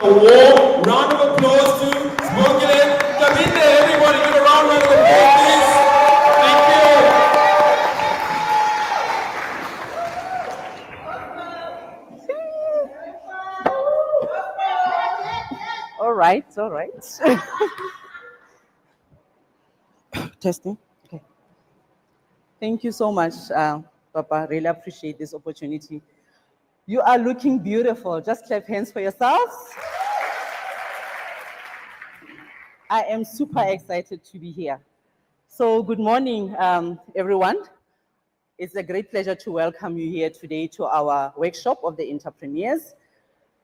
A warm round of applause to Monetise. Kabinde, everybody give a round of applause, please. Thank you. All right, all right. Testing. Okay. Thank you so much, Papa. Really appreciate this opportunity. You are looking beautiful. Just clap hands for yourselves. I am super excited to be here. So, good morning, everyone. It's a great pleasure to welcome you here today to our workshop of the entrepreneurs.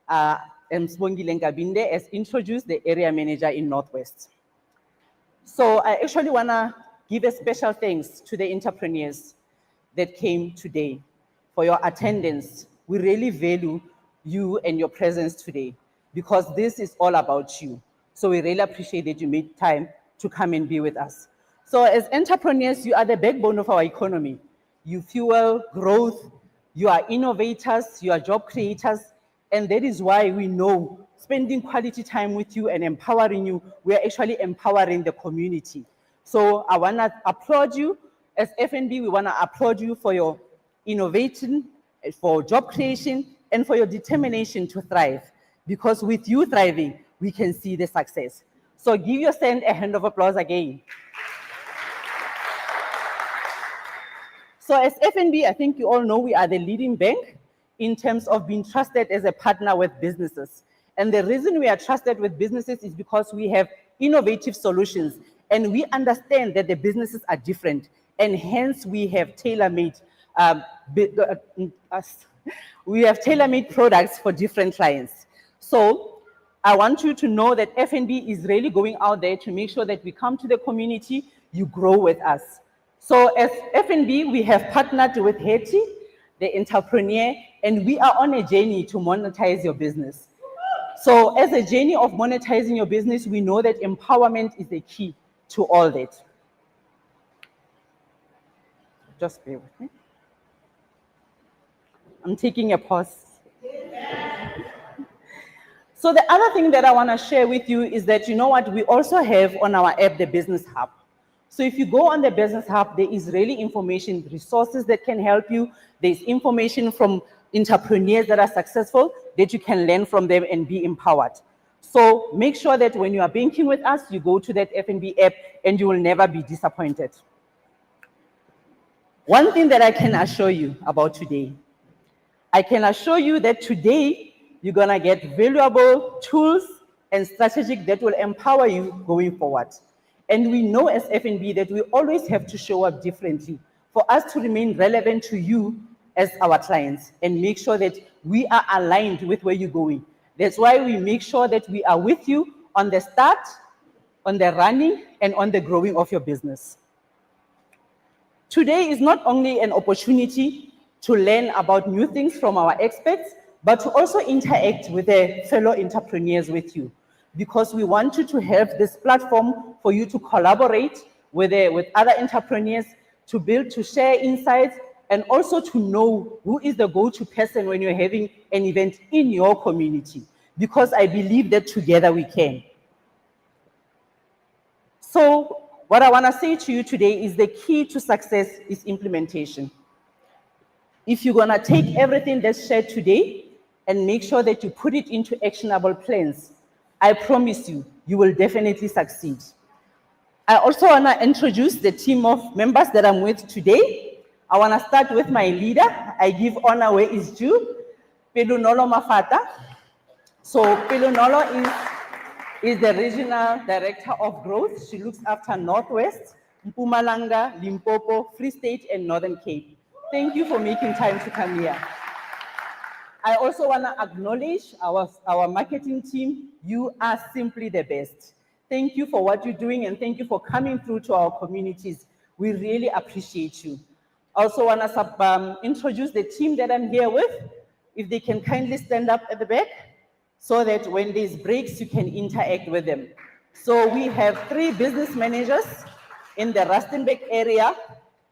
I'm Sibongile Nkabinde, as introduced, the area manager in Northwest. So I actually want to give a special thanks to the entrepreneurs that came today for your attendance. We really value you and your presence today because this is all about you. So we really appreciate that you made time to come and be with us. So as entrepreneurs, you are the backbone of our economy. You fuel growth, you are innovators, you are job creators, and that is why we know spending quality time with you and empowering you, we are actually empowering the community. So I want to applaud you. As FNB, we want to applaud you for your innovation, for job creation, and for your determination to thrive. Because with you thriving, we can see the success. So give yourself a hand of applause again. So as FNB, I think you all know we are the leading bank in terms of being trusted as a partner with businesses. And the reason we are trusted with businesses is because we have innovative solutions and we understand that the businesses are different, and hence we have tailor-made products for different clients. So I want you to know that FNB is really going out there to make sure that we come to the community, you grow with us. So as FNB, we have partnered with Hetty, the entrepreneur, and we are on a journey to monetize your business. So as a journey of monetizing your business, we know that empowerment is the key to all that. Just bear with me. I'm taking a pause. So the other thing that I want to share with you is that, you know what, we also have on our app, the Business Hub. So if you go on the Business Hub, there is really information, resources that can help you. There's information from entrepreneurs that are successful that you can learn from them and be empowered. So make sure that when you are banking with us, you go to that FNB app and you will never be disappointed. One thing that I can assure you about today, I can assure you that today you're going to get valuable tools and strategies that will empower you going forward. And we know as FNB that we always have to show up differently for us to remain relevant to you as our clients and make sure that we are aligned with where you're going. That's why we make sure that we are with you on the start, on the running, and on the growing of your business. Today is not only an opportunity to learn about new things from our experts, but to also interact with the fellow entrepreneurs with you. Because we want you to have this platform for you to collaborate with other entrepreneurs, to build, to share insights, and also to know who is the go-to person when you're having an event in your community. Because I believe that together we can. So what I want to say to you today is the key to success is implementation. If you're going to take everything that's shared today and make sure that you put it into actionable plans, I promise you, you will definitely succeed. I also want to introduce the team of members that I'm with today. I want to start with my leader. I give honor where is due, Pelunolo Mafata. So Pelunolo is the Regional Director of Growth. She looks after Northwest, Mpumalanga, Limpopo, Free State, and Northern Cape. Thank you for making time to come here. I also want to acknowledge our marketing team. You are simply the best. Thank you for what you're doing, and thank you for coming through to our communities. We really appreciate you. I also want to introduce the team that I'm here with. If they can kindly stand up at the back, so that when there's breaks, you can interact with them. So we have 3 business managers in the Rustenburg area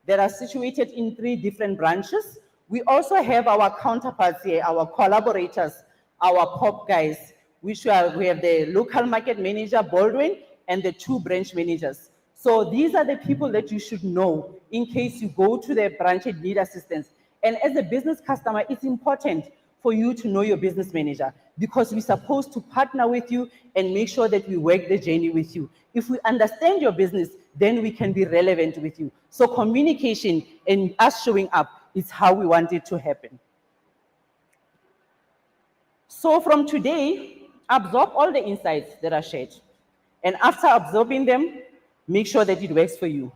that are situated in 3 different branches. We also have our counterparts here, our collaborators, our pop guys. we have the local market manager, Baldwin, and the 2 branch managers. So these are the people that you should know in case you go to the branch and need assistance. And as a business customer, it's important for you to know your business manager because we're supposed to partner with you and make sure that we work the journey with you. If we understand your business, then we can be relevant with you. So communication and us showing up is how we want it to happen. So from today, absorb all the insights that are shared. And after absorbing them, make sure that it works for you.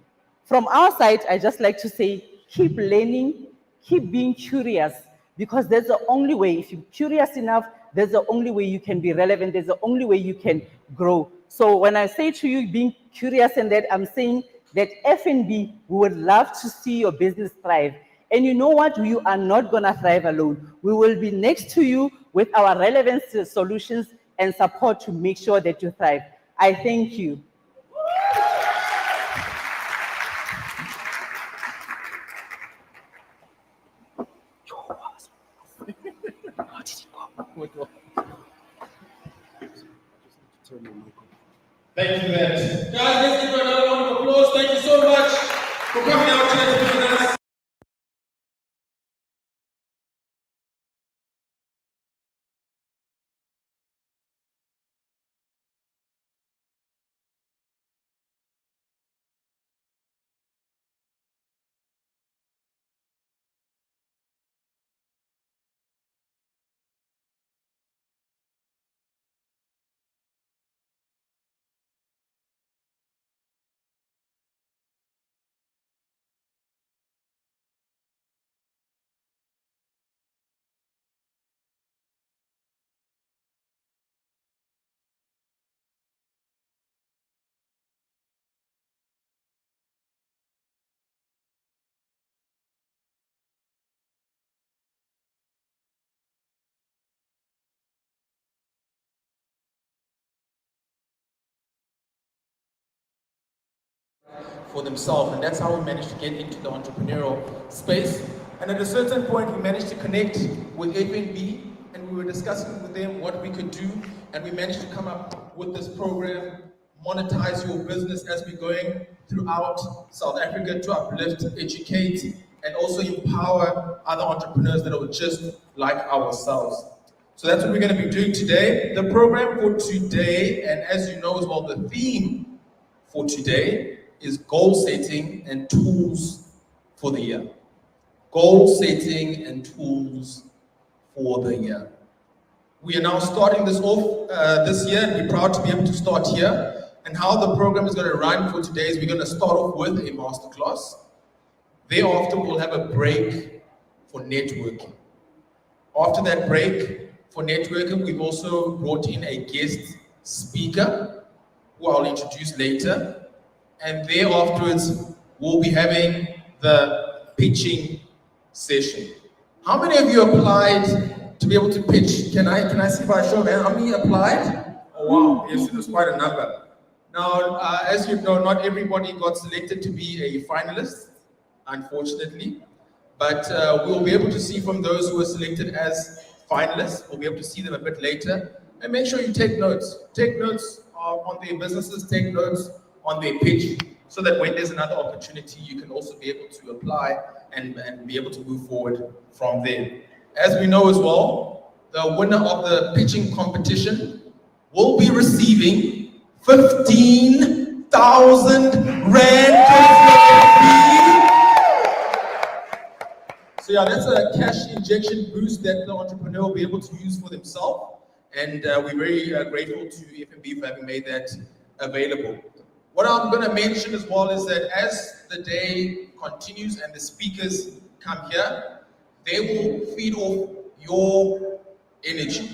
From our side, I just like to say, keep learning, keep being curious, because that's the only way. If you're curious enough, that's the only way you can be relevant. That's the only way you can grow. So when I say to you, being curious and that, I'm saying that F&B, we would love to see your business thrive. And you know what? You are not going to thrive alone. We will be next to you with our relevant solutions and support to make sure that you thrive. I thank you. Thank you, guys. Guys, let's give another round of applause. Thank you so much for coming out here to be with us. For themselves, and that's how we managed to get into the entrepreneurial space. And at a certain point, we managed to connect with F&B, and we were discussing with them what we could do, and we managed to come up with this program, Monetize Your Business, as we're going throughout South Africa to uplift, educate, and also empower other entrepreneurs that are just like ourselves. So that's what we're going to be doing today. The program for today, and as you know as well, the theme for today is goal setting and tools for the year. Goal setting and tools for the year. We are now starting this off this year, and we're proud to be able to start here. And how the program is going to run for today is we're going to start off with a masterclass. Thereafter, we'll have a break for networking. After that break for networking, we've also brought in a guest speaker who I'll introduce later. And thereafterwards, we'll be having the pitching session. How many of you applied to be able to pitch? Can I see by show of hands how many applied? Oh wow, yes, it was quite a number. Now, as you know, not everybody got selected to be a finalist, unfortunately. But we'll be able to see from those who were selected as finalists, we'll be able to see them a bit later. And make sure you take notes. Take notes on their businesses, take notes on their pitch, so that when there's another opportunity, you can also be able to apply and be able to move forward from there. As we know as well, the winner of the pitching competition will be receiving 15,000 Rand. So yeah, that's a cash injection boost that the entrepreneur will be able to use for themselves. And we're very grateful to F&B for having made that available. What I'm going to mention as well is that as the day continues and the speakers come here, they will feed off your energy.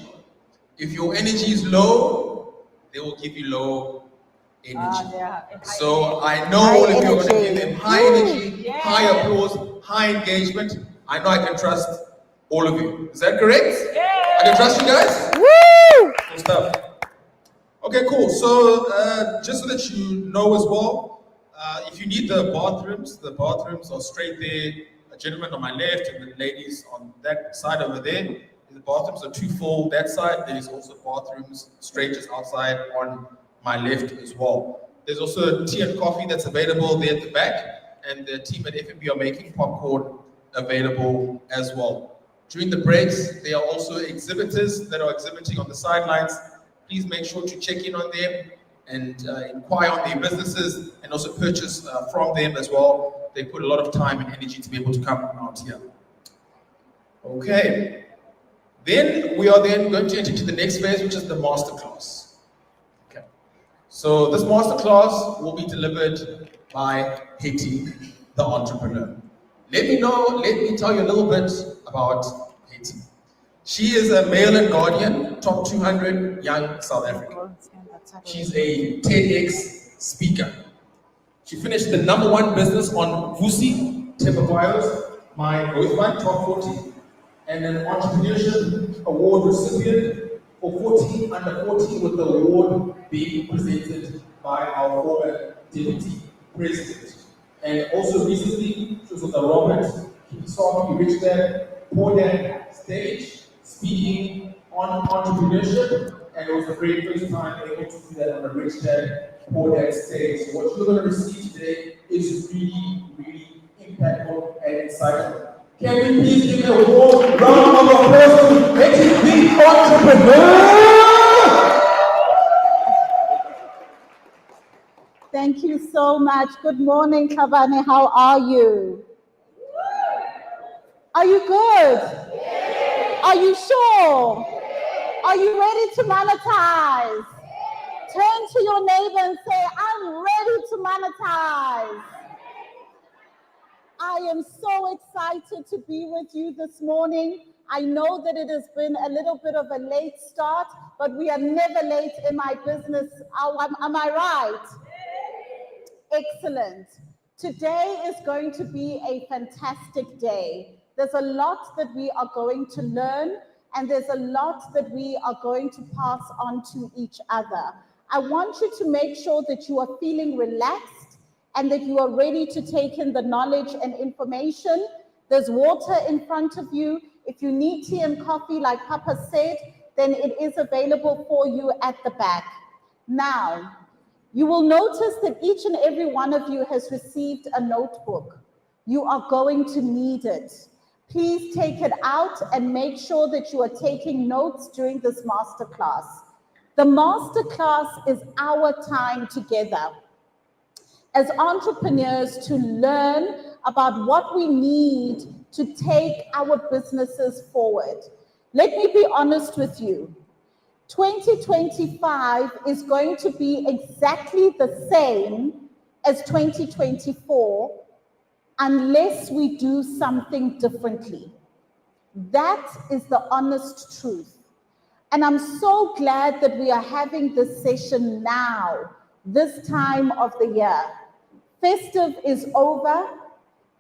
If your energy is low, they will give you low energy. So I know all of you are going to give them high energy, high applause, high engagement. I know I can trust all of you. Is that correct? I can trust you guys? Woo! Good stuff. Okay, cool. So just so that you know as well, if you need the bathrooms are straight there. A gentleman on my left and the ladies on that side over there. The bathrooms are too full that side. There is also bathrooms straight just outside on my left as well. There's also tea and coffee that's available there at the back, and the team at F&B are making popcorn available as well. During the breaks, there are also exhibitors that are exhibiting on the sidelines. Please make sure to check in on them and inquire on their businesses and also purchase from them as well. They put a lot of time and energy to be able to come out here. Okay. Then we are then going to enter into the next phase, which is the masterclass. Okay. So this masterclass will be delivered by Hetty, the entrepreneur. Let me tell you a little bit about Hetty. She is a Mail and Guardian Top 200 Young South African. She's a TEDx speaker. She finished the #1 business on Vusi, Tebabio's My Growth Fund, Top 40, and an entrepreneurship award recipient for 14 under 14, with the award being presented by our former deputy president. And also recently, she was with the Robert Kiyosaki Rich Dad Poor Dad stage, speaking on entrepreneurship, and it was the very first time able to do that on the Rich Dad Poor Dad stage. So what you're going to receive today is really, really impactful and insightful. Can we please give a warm round of applause to Hetty, the entrepreneur? Thank you so much. Good morning, Kavane. How are you? Are you good? Are you sure? Are you ready to monetize? Turn to your neighbor and say, I'm ready to monetize. I am so excited to be with you this morning. I know that it has been a little bit of a late start, but we are never late in my business. Am I right? Excellent. Today is going to be a fantastic day. There's a lot that we are going to learn, and there's a lot that we are going to pass on to each other. I want you to make sure that you are feeling relaxed and that you are ready to take in the knowledge and information. There's water in front of you. If you need tea and coffee, like Papa said, then it is available for you at the back. Now, you will notice that each and every one of you has received a notebook. You are going to need it. Please take it out and make sure that you are taking notes during this masterclass. The masterclass is our time together as entrepreneurs to learn about what we need to take our businesses forward. Let me be honest with you. 2025 is going to be exactly the same as 2024 unless we do something differently. That is the honest truth. And I'm so glad that we are having this session now, this time of the year. Festive is over,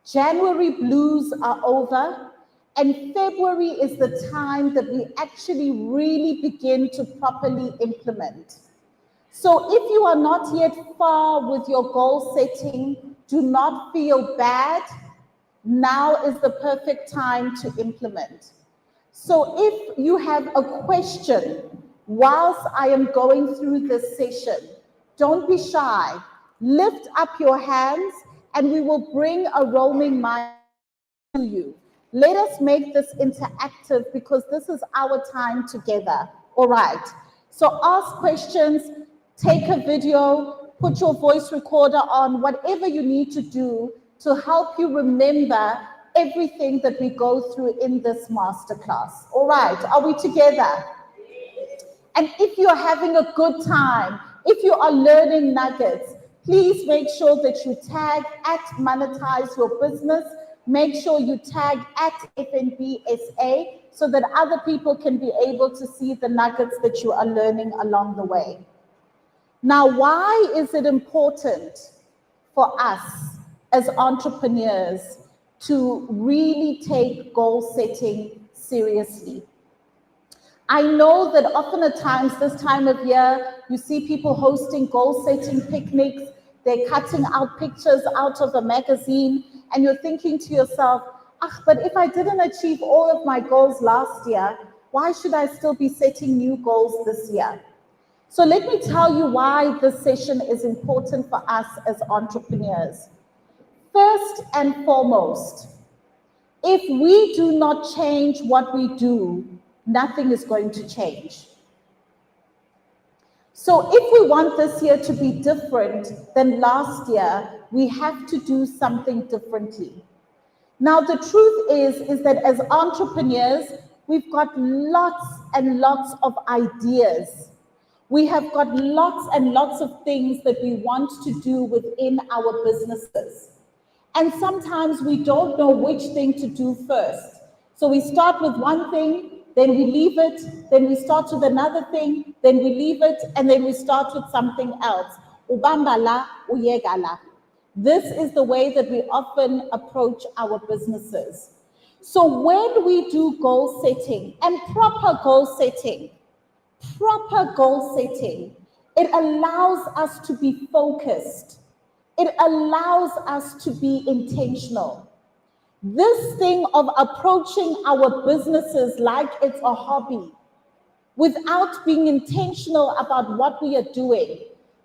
January blues are over, and February is the time that we actually really begin to properly implement. So if you are not yet far with your goal setting, do not feel bad. Now is the perfect time to implement. So if you have a question whilst I am going through this session, don't be shy. Lift up your hands and we will bring a roaming mic to you. Let us make this interactive because this is our time together. All right. So ask questions, take a video, put your voice recorder on, whatever you need to do to help you remember everything that we go through in this masterclass. All right. Are we together? And if you're having a good time, if you are learning nuggets, please make sure that you tag at Monetise Your Business. Make sure you tag at FNBSA so that other people can be able to see the nuggets that you are learning along the way. Now, why is it important for us as entrepreneurs to really take goal setting seriously? I know that often at times this time of year, you see people hosting goal setting picnics, they're cutting out pictures out of a magazine, and you're thinking to yourself, but if I didn't achieve all of my goals last year, Why should I still be setting new goals this year? So let me tell you why this session is important for us as entrepreneurs. First and foremost, if we do not change what we do, nothing is going to change. So if we want this year to be different than last year, we have to do something differently. Now, the truth is that as entrepreneurs, we've got lots and lots of ideas. We have got lots and lots of things that we want to do within our businesses. And sometimes we don't know which thing to do first. So we start with one thing, then we leave it, then we start with another thing, then we leave it, and then we start with something else. Ubambala, uyegala. This is the way that we often approach our businesses. So when we do goal setting and proper goal setting, it allows us to be focused. It allows us to be intentional. This thing of approaching our businesses like it's a hobby without being intentional about what we are doing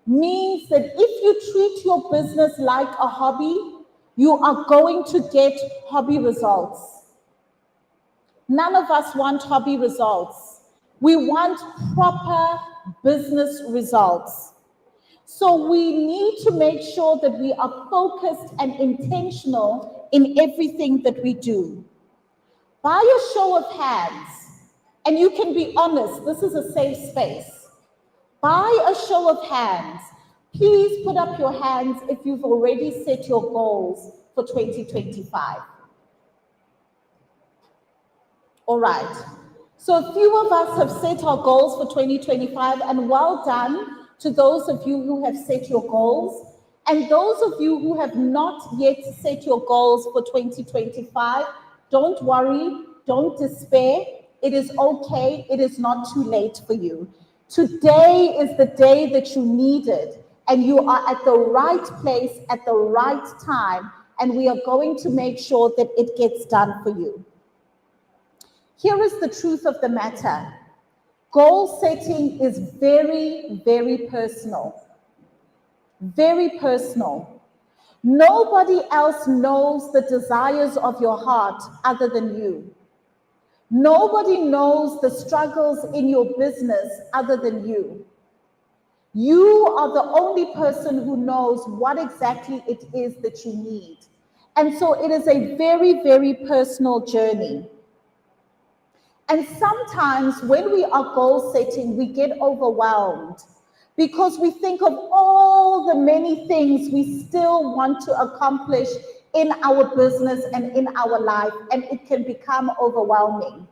means that if you treat your business like a hobby, you are going to get hobby results. None of us want hobby results. We want proper business results. So we need to make sure that we are focused and intentional in everything that we do. By a show of hands, and you can be honest, this is a safe space. By a show of hands, please put up your hands if you've already set your goals for 2025. All right. So a few of us have set our goals for 2025, and well done to those of you who have set your goals. And those of you who have not yet set your goals for 2025, don't worry, don't despair. It is okay. It is not too late for you. Today is the day that you need it, and you are at the right place at the right time, and we are going to make sure that it gets done for you. Here is the truth of the matter. Goal setting is very, very personal. Very personal. Nobody else knows the desires of your heart other than you. Nobody knows the struggles in your business other than you. You are the only person who knows what exactly it is that you need. And so it is a very, very personal journey. And sometimes when we are goal setting, we get overwhelmed because we think of all the many things we still want to accomplish in our business and in our life, and it can become overwhelming.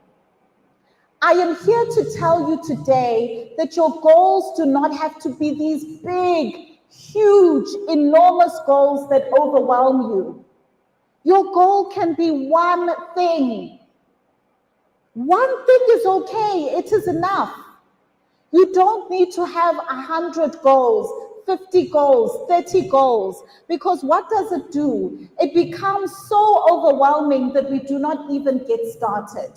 I am here to tell you today that your goals do not have to be these big, huge, enormous goals that overwhelm you. Your goal can be one thing. One thing is okay, it is enough. You don't need to have 100 goals, 50 goals, 30 goals, because what does it do? It becomes so overwhelming that we do not even get started.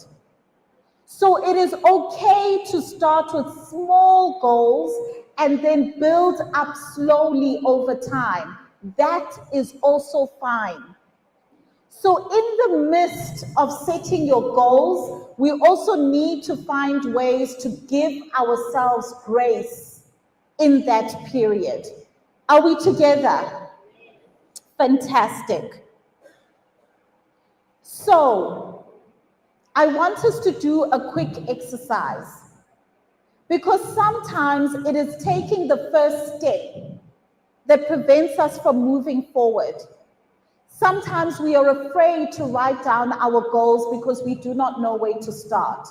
So it is okay to start with small goals and then build up slowly over time. That is also fine. So in the midst of setting your goals, we also need to find ways to give ourselves grace in that period. Are we together? Fantastic. So I want us to do a quick exercise because sometimes it is taking the first step that prevents us from moving forward. Sometimes we are afraid to write down our goals because we do not know where to start.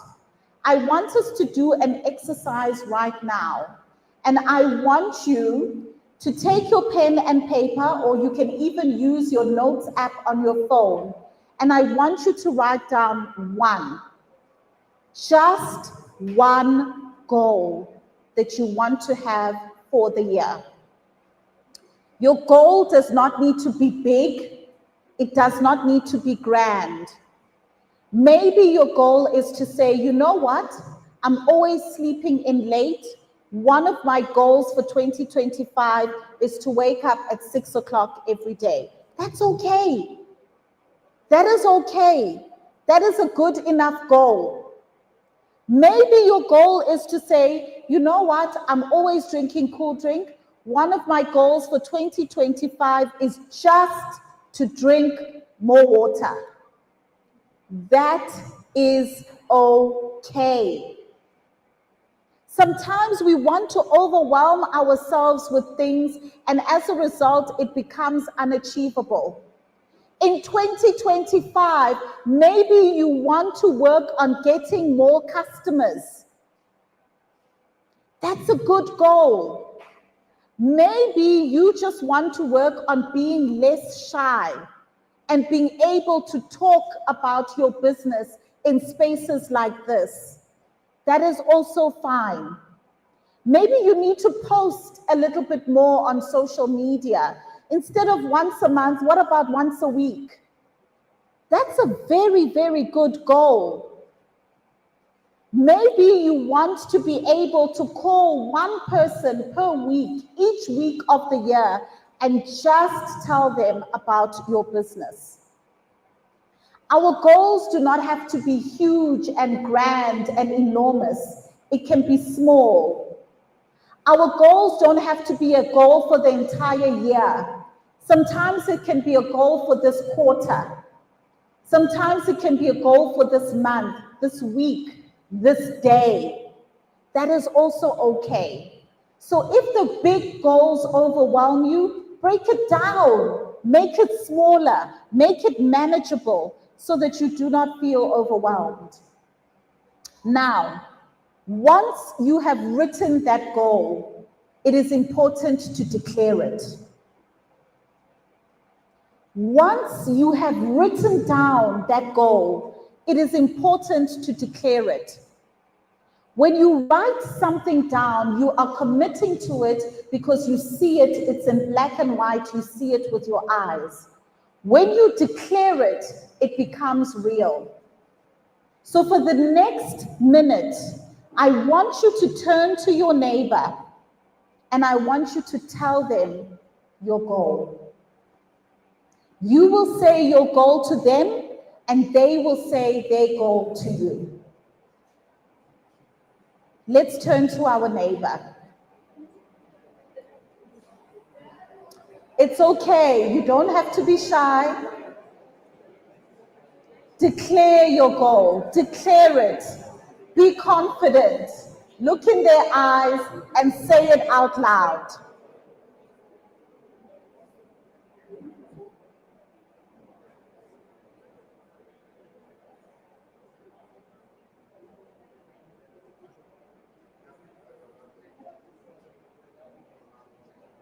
I want us to do an exercise right now, and I want you to take your pen and paper, or you can even use your notes app on your phone, and I want you to write down just one goal that you want to have for the year. Your goal does not need to be big. It does not need to be grand. Maybe your goal is to say, you know what? I'm always sleeping in late. One of my goals for 2025 is to wake up at 6 o'clock every day. That's okay. That is okay. That is a good enough goal. Maybe your goal is to say, you know what? I'm always drinking cool drink. One of my goals for 2025 is just to drink more water. That is okay. Sometimes we want to overwhelm ourselves with things, and as a result, it becomes unachievable. In 2025, maybe you want to work on getting more customers. That's a good goal. Maybe you just want to work on being less shy and being able to talk about your business in spaces like this. That is also fine. Maybe you need to post a little bit more on social media. Instead of once a month, what about once a week? That's a very, very good goal. Maybe you want to be able to call one person per week, each week of the year, and just tell them about your business. Our goals do not have to be huge and grand and enormous. It can be small. Our goals don't have to be a goal for the entire year. Sometimes it can be a goal for this quarter. Sometimes it can be a goal for this month, this week, this day. That is also okay. So if the big goals overwhelm you, break it down, make it smaller, make it manageable so that you do not feel overwhelmed. Now, once you have written that goal, it is important to declare it. Once you have written down that goal, it is important to declare it. When you write something down, you are committing to it because you see it, it's in black and white, you see it with your eyes. When you declare it, it becomes real. So for the next minute, I want you to turn to your neighbor and I want you to tell them your goal. You will say your goal to them and they will say their goal to you. Let's turn to our neighbor. It's okay, you don't have to be shy. Declare your goal, declare it. Be confident. Look in their eyes and say it out loud.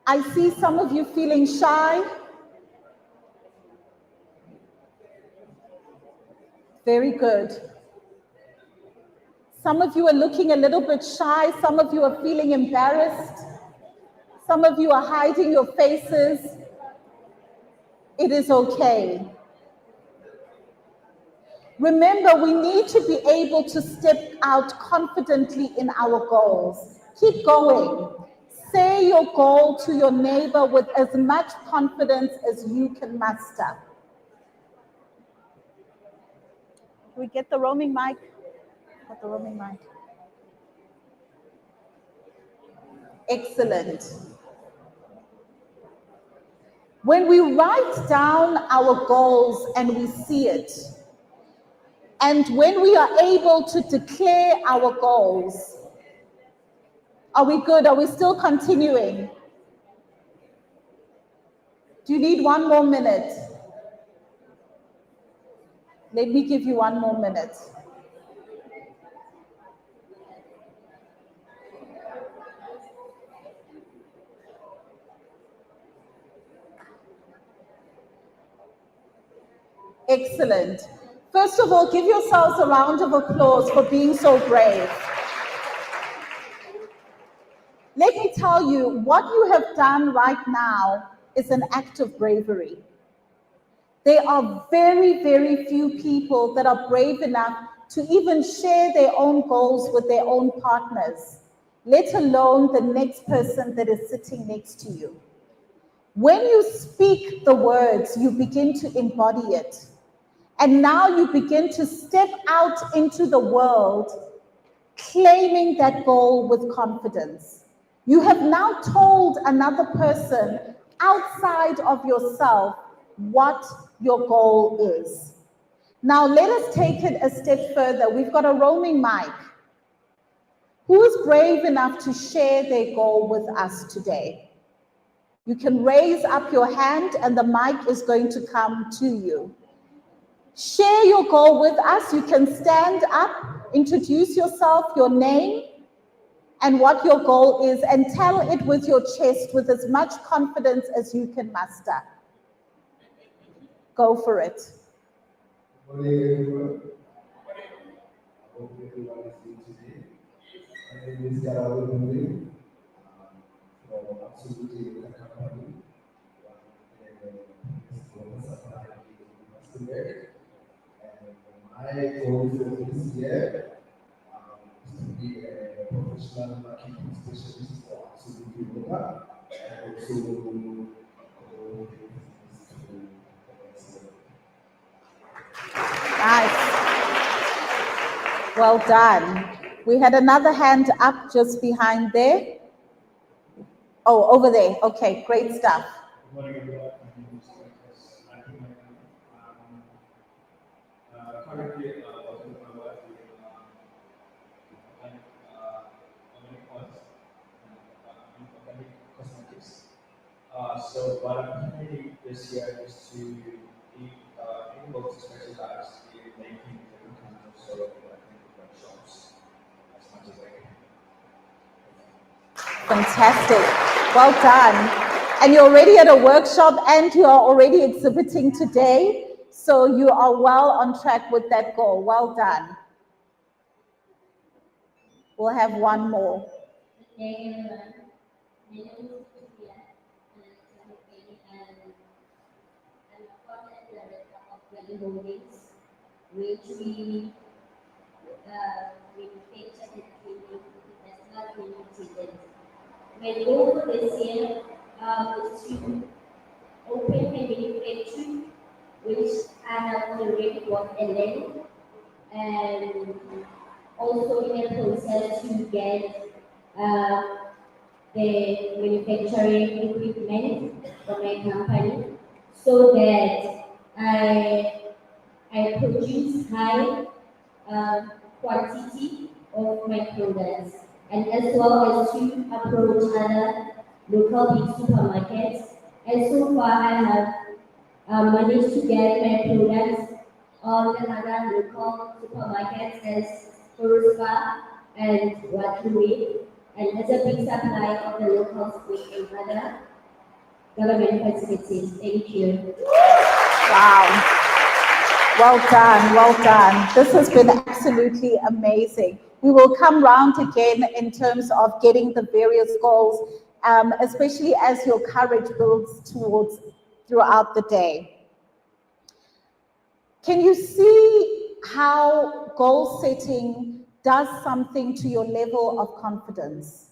I see some of you feeling shy. Very good. Some of you are looking a little bit shy. Some of you are feeling embarrassed. Some of you are hiding your faces. It is okay. Remember, we need to be able to step out confidently in our goals. Keep going. Say your goal to your neighbor with as much confidence as you can muster. Can we get the roaming mic? Get the roaming mic. Excellent. When we write down our goals and we see it, and when we are able to declare our goals, are we good? Are we still continuing? Do you need one more minute? Let me give you one more minute. Excellent. First of all, give yourselves a round of applause for being so brave. Let me tell you, what you have done right now is an act of bravery. There are very, very few people that are brave enough to even share their own goals with their own partners, let alone the next person that is sitting next to you. When you speak the words, you begin to embody it. And now you begin to step out into the world claiming that goal with confidence. You have now told another person outside of yourself what your goal is. Now let us take it a step further. We've got a roaming mic. Who is brave enough to share their goal with us today? You can raise up your hand and the mic is going to come to you. Share your goal with us. You can stand up, introduce yourself, your name, and what your goal is, and tell it with your chest with as much confidence as you can muster. Go for it. Good morning, everyone. I hope everyone is doing today. My name is Rustenburg from Absolutely the company. Rustenburg. And my goal for this year is to be a professional marketing specialist for Absolutely Local and also go business to the next level. Nice. Well done. We had another hand up just behind there. Oh, over there. Okay, great stuff. Good morning, everyone. My name is Monetise. Currently, working with my wife in organic oils and organic cosmetics. So what I'm planning this year is to be able to specialize in making different kinds of soap and workshops as much as I can. Fantastic. Well done. And you're already at a workshop and you are already exhibiting today. So you are well on track with that goal. Well done. We'll have one more. Hey everyone, my name is Sophia and I'm a content director of Valley Holdings, which we manufacture and cleaning industrial cleaning materials. My goal for this year is to open a manufacturing, which I have already got a land, and also in a process to get the manufacturing equipment for my company so that I produce high quantity of my products, and as well as to approach other local big supermarkets. And so far I have managed to get my products on the other local supermarkets as Rustenburg and Rustenburg, and as a big supply of the local food and other government facilities. Thank you. Wow. Well done, well done. This has been absolutely amazing. We will come round again in terms of getting the various goals, especially as your courage builds towards throughout the day. Can you see how goal setting does something to your level of confidence?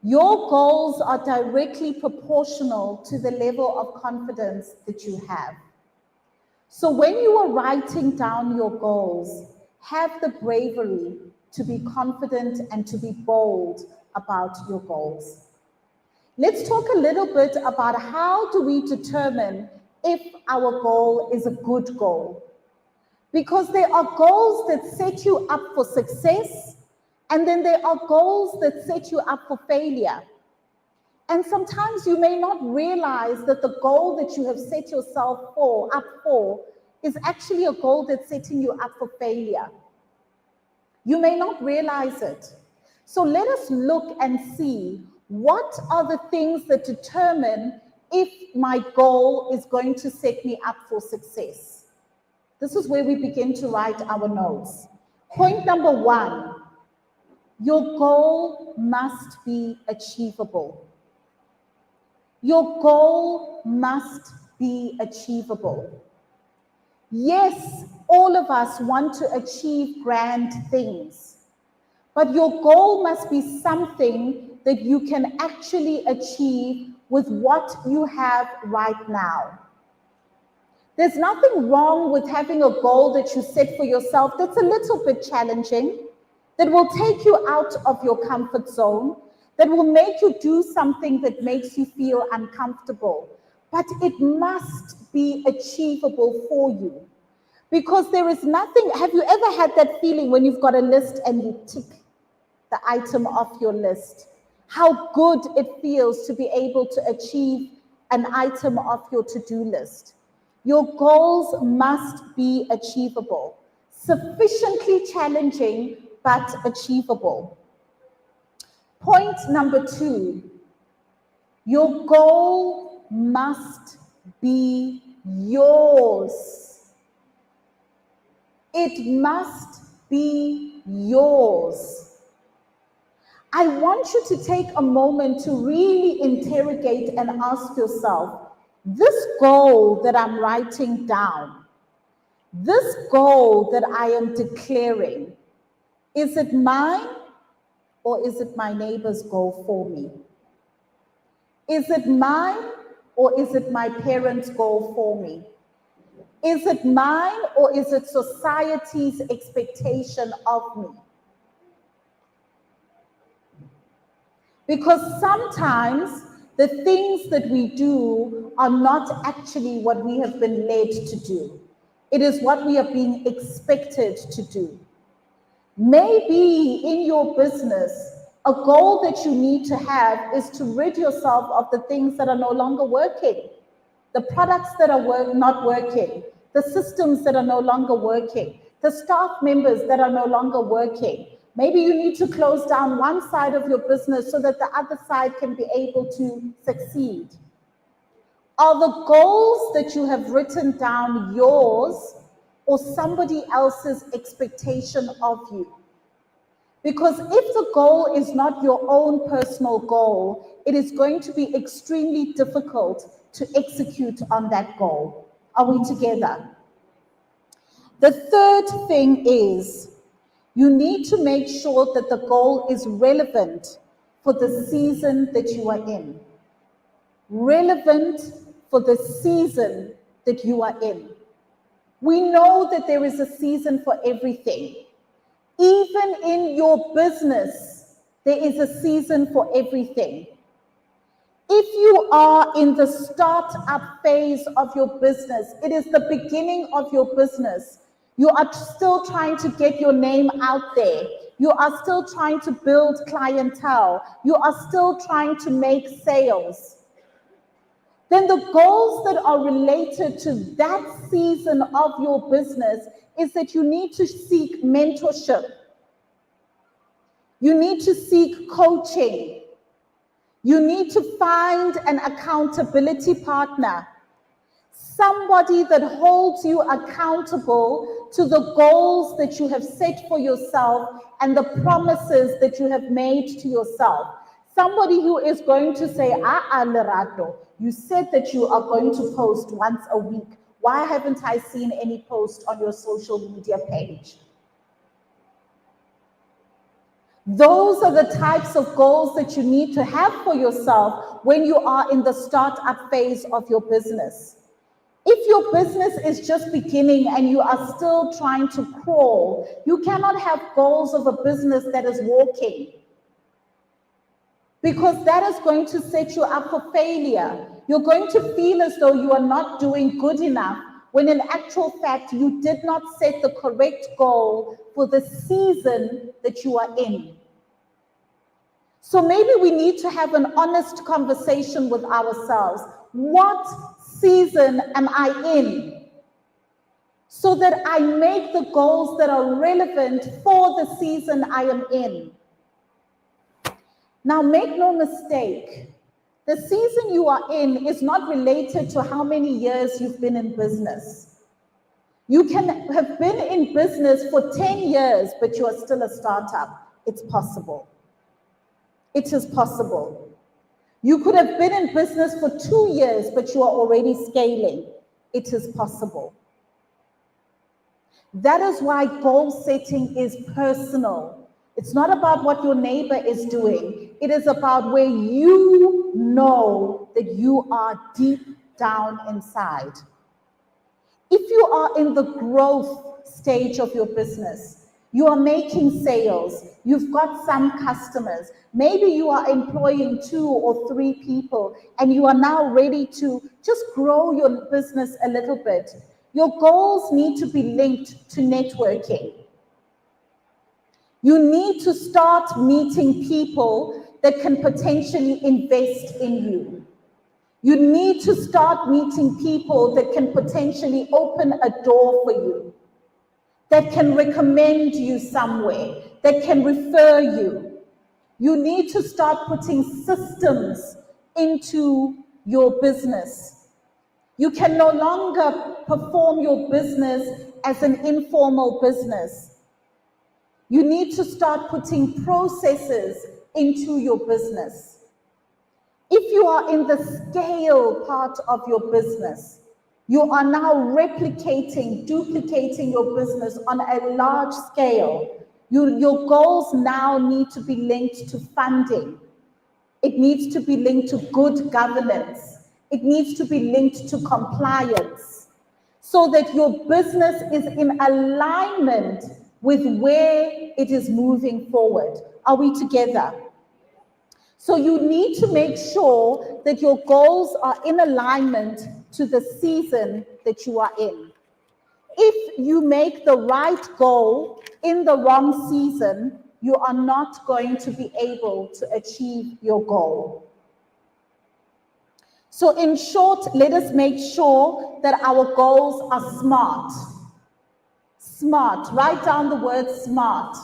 Your goals are directly proportional to the level of confidence that you have. So when you are writing down your goals, have the bravery to be confident and to be bold about your goals. Let's talk a little bit about how do we determine if our goal is a good goal. Because there are goals that set you up for success, and then there are goals that set you up for failure. And sometimes you may not realize that the goal that you have set yourself up for is actually a goal that's setting you up for failure. You may not realize it. So let us look and see what are the things that determine if my goal is going to set me up for success. This is where we begin to write our notes. Point number one, your goal must be achievable. Your goal must be achievable. Yes, all of us want to achieve grand things, but your goal must be something that you can actually achieve with what you have right now. There's nothing wrong with having a goal that you set for yourself that's a little bit challenging, that will take you out of your comfort zone, that will make you do something that makes you feel uncomfortable. But it must be achievable for you. Because there is nothing, have you ever had that feeling when you've got a list and you tick the item off your list? How good it feels to be able to achieve an item off your to-do list. Your goals must be achievable, sufficiently challenging, but achievable. Point number 2, your goal must be yours. It must be yours. I want you to take a moment to really interrogate and ask yourself, this goal that I'm writing down, this goal that I am declaring, is it mine or is it my neighbor's goal for me? Is it mine or is it my parents' goal for me? Is it mine or is it society's expectation of me? Because sometimes the things that we do are not actually what we have been led to do. It is what we are being expected to do. Maybe in your business, a goal that you need to have is to rid yourself of the things that are no longer working, the products that are not working, the systems that are no longer working, the staff members that are no longer working. Maybe you need to close down one side of your business so that the other side can be able to succeed. Are the goals that you have written down yours or somebody else's expectation of you? Because if the goal is not your own personal goal, it is going to be extremely difficult to execute on that goal. Are we together? The third thing is, you need to make sure that the goal is relevant for the season that you are in. Relevant for the season that you are in. We know that there is a season for everything. Even in your business, there is a season for everything. If you are in the start-up phase of your business, it is the beginning of your business. You are still trying to get your name out there. You are still trying to build clientele. You are still trying to make sales. Then the goals that are related to that season of your business is that you need to seek mentorship. You need to seek coaching. You need to find an accountability partner. Somebody that holds you accountable to the goals that you have set for yourself and the promises that you have made to yourself. Somebody who is going to say, Lerato, you said that you are going to post once a week. Why haven't I seen any post on your social media page? Those are the types of goals that you need to have for yourself when you are in the startup phase of your business. If your business is just beginning and you are still trying to crawl, you cannot have goals of a business that is walking, because that is going to set you up for failure. You're going to feel as though you are not doing good enough, when in actual fact, you did not set the correct goal for the season that you are in. So maybe we need to have an honest conversation with ourselves. What season am I in? So that I make the goals that are relevant for the season I am in. Now, make no mistake, the season you are in is not related to how many years you've been in business. You can have been in business for 10 years, but you are still a startup. It's possible. It is possible. You could have been in business for 2 years, but you are already scaling. It is possible. That is why goal setting is personal. It's not about what your neighbor is doing. It is about where you know that you are deep down inside. If you are in the growth stage of your business, you are making sales, you've got some customers, maybe you are employing 2 or 3 people, and you are now ready to just grow your business a little bit. Your goals need to be linked to networking. You need to start meeting people that can potentially invest in you. You need to start meeting people that can potentially open a door for you, that can recommend you somewhere, that can refer you. You need to start putting systems into your business. You can no longer perform your business as an informal business. You need to start putting processes into your business. If you are in the scale part of your business, you are now replicating, duplicating your business on a large scale. Your goals now need to be linked to funding. It needs to be linked to good governance. It needs to be linked to compliance so that your business is in alignment with where it is moving forward. Are we together? So you need to make sure that your goals are in alignment to the season that you are in. If you make the right goal in the wrong season, you are not going to be able to achieve your goal. So in short, let us make sure that our goals are SMART. SMART, write down the word SMART.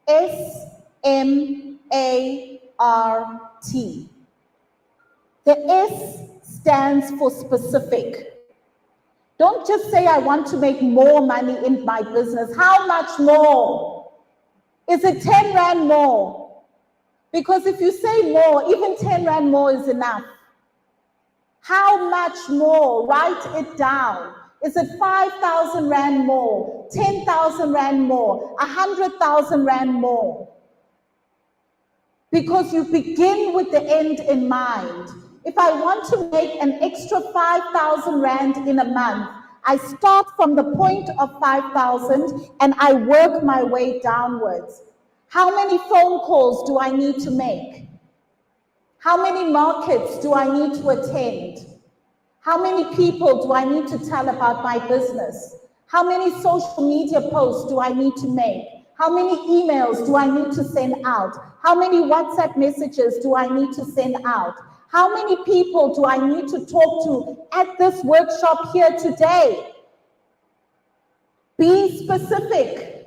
S-M-A-R-T. The S stands for specific. Don't just say, I want to make more money in my business. How much more? Is it 10 Rand more? Because if you say more, even 10 Rand more is enough. How much more? Write it down. Is it 5,000 Rand more? 10,000 Rand more? 100,000 Rand more? Because you begin with the end in mind. If I want to make an extra 5,000 Rand in a month, I start from the point of 5,000 and I work my way downwards. How many phone calls do I need to make? How many markets do I need to attend? How many people do I need to tell about my business? How many social media posts do I need to make? How many emails do I need to send out? How many WhatsApp messages do I need to send out? How many people do I need to talk to at this workshop here today? Be specific.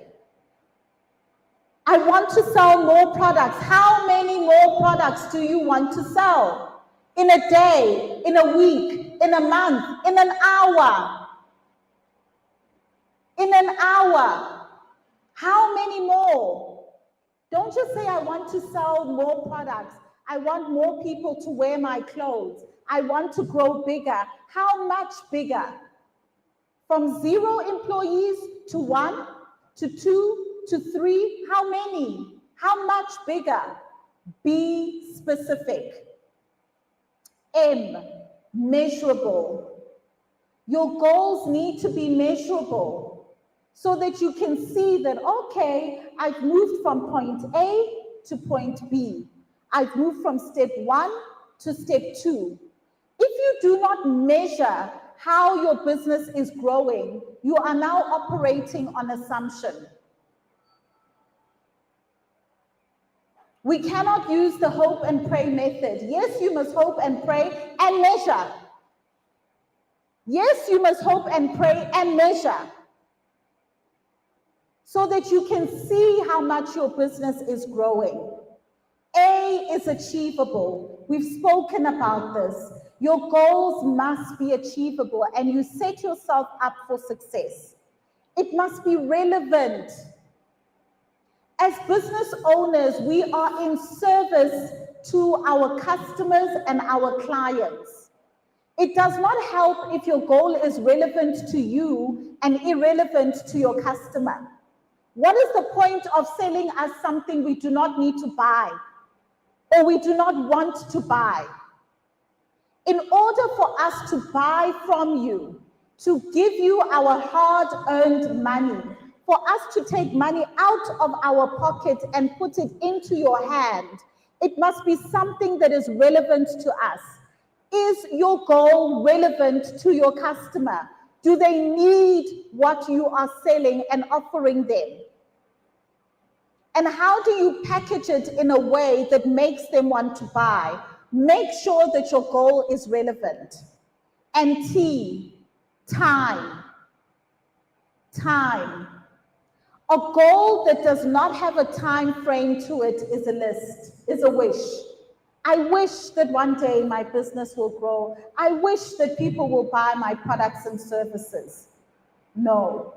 I want to sell more products. How many more products do you want to sell? In a day, in a week, in a month, in an hour? In an hour. How many more? Don't just say, I want to sell more products. I want more people to wear my clothes. I want to grow bigger. How much bigger? From 0 employees to 1, to 2, to 3, how many? How much bigger? Be specific. M, measurable. Your goals need to be measurable so that you can see that, okay, I've moved from point A to point B. I've moved from step 1 to step 2. If you do not measure how your business is growing, you are now operating on assumption. We cannot use the hope and pray method. Yes, you must hope and pray and measure. Yes, you must hope and pray and measure so that you can see how much your business is growing. A is achievable. We've spoken about this. Your goals must be achievable and you set yourself up for success. It must be relevant. As business owners, we are in service to our customers and our clients. It does not help if your goal is relevant to you and irrelevant to your customer. What is the point of selling us something we do not need to buy or we do not want to buy? In order for us to buy from you, to give you our hard-earned money, for us to take money out of our pocket and put it into your hand, it must be something that is relevant to us. Is your goal relevant to your customer? Do they need what you are selling and offering them? And how do you package it in a way that makes them want to buy? Make sure that your goal is relevant. And time. A goal that does not have a time frame to it is a list, is a wish. I wish that one day my business will grow. I wish that people will buy my products and services. No.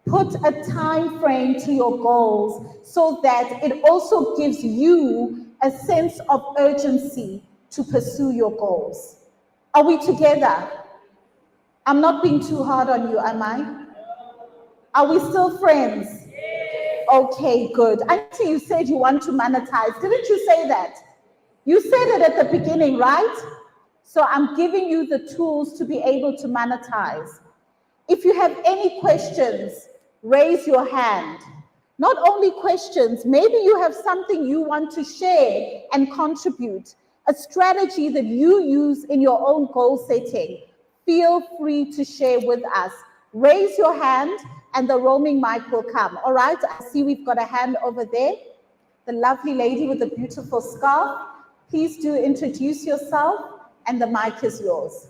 Put a time frame to your goals so that it also gives you a sense of urgency to pursue your goals. Are we together? I'm not being too hard on you, am I? Are we still friends? Okay, good. I see you said you want to monetize. Didn't you say that? You said it at the beginning, right? So I'm giving you the tools to be able to monetize. If you have any questions, raise your hand. Not only questions, maybe you have something you want to share and contribute, a strategy that you use in your own goal setting. Feel free to share with us. Raise your hand and the roaming mic will come. All right, I see we've got a hand over there. The lovely lady with the beautiful scarf. Please do introduce yourself and the mic is yours.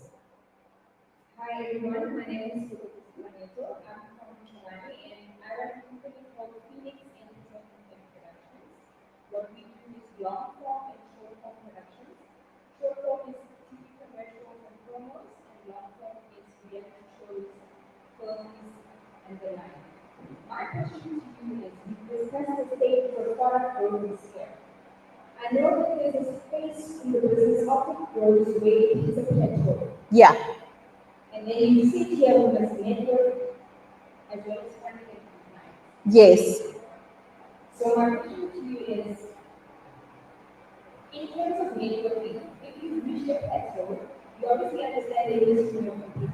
Hi everyone, my name is Maneto. I'm from Chennai and I run a company called Phoenix Entertainment and Productions. What we do is long form and short form productions. Short form is TV commercials and promos, and long form is reality shows, films, and the like. My question to you is, we discussed the state of the product growth this year. I know that there's a space in the business of the growth where it is a plateau. Yeah. And then you sit here with a network as well as funding and compliance. Yes. So my question to you is, in terms of networking, if you reach a plateau, you obviously understand there is to your competitors.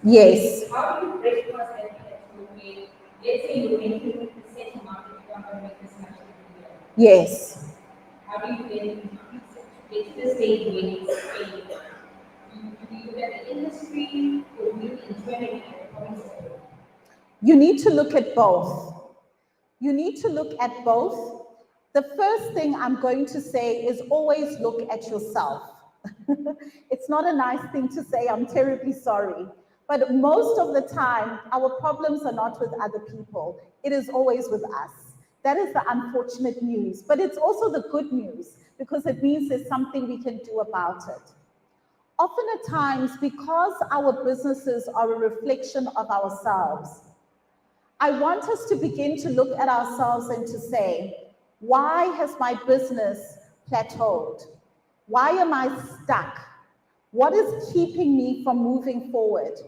Yes. How do you break across that plateau where, let's say you're making a certain market, you want to make this much every year? Yes. How do you then increase it? Get to the stage where it's scalable? Do you look at the industry or do you internally at the point? You need to look at both. You need to look at both. The first thing I'm going to say is always look at yourself. It's not a nice thing to say, I'm terribly sorry. But most of the time, our problems are not with other people. It is always with us. That is the unfortunate news. But it's also the good news because it means there's something we can do about it. Often at times, because our businesses are a reflection of ourselves, I want us to begin to look at ourselves and to say, why has my business plateaued? Why am I stuck? What is keeping me from moving forward?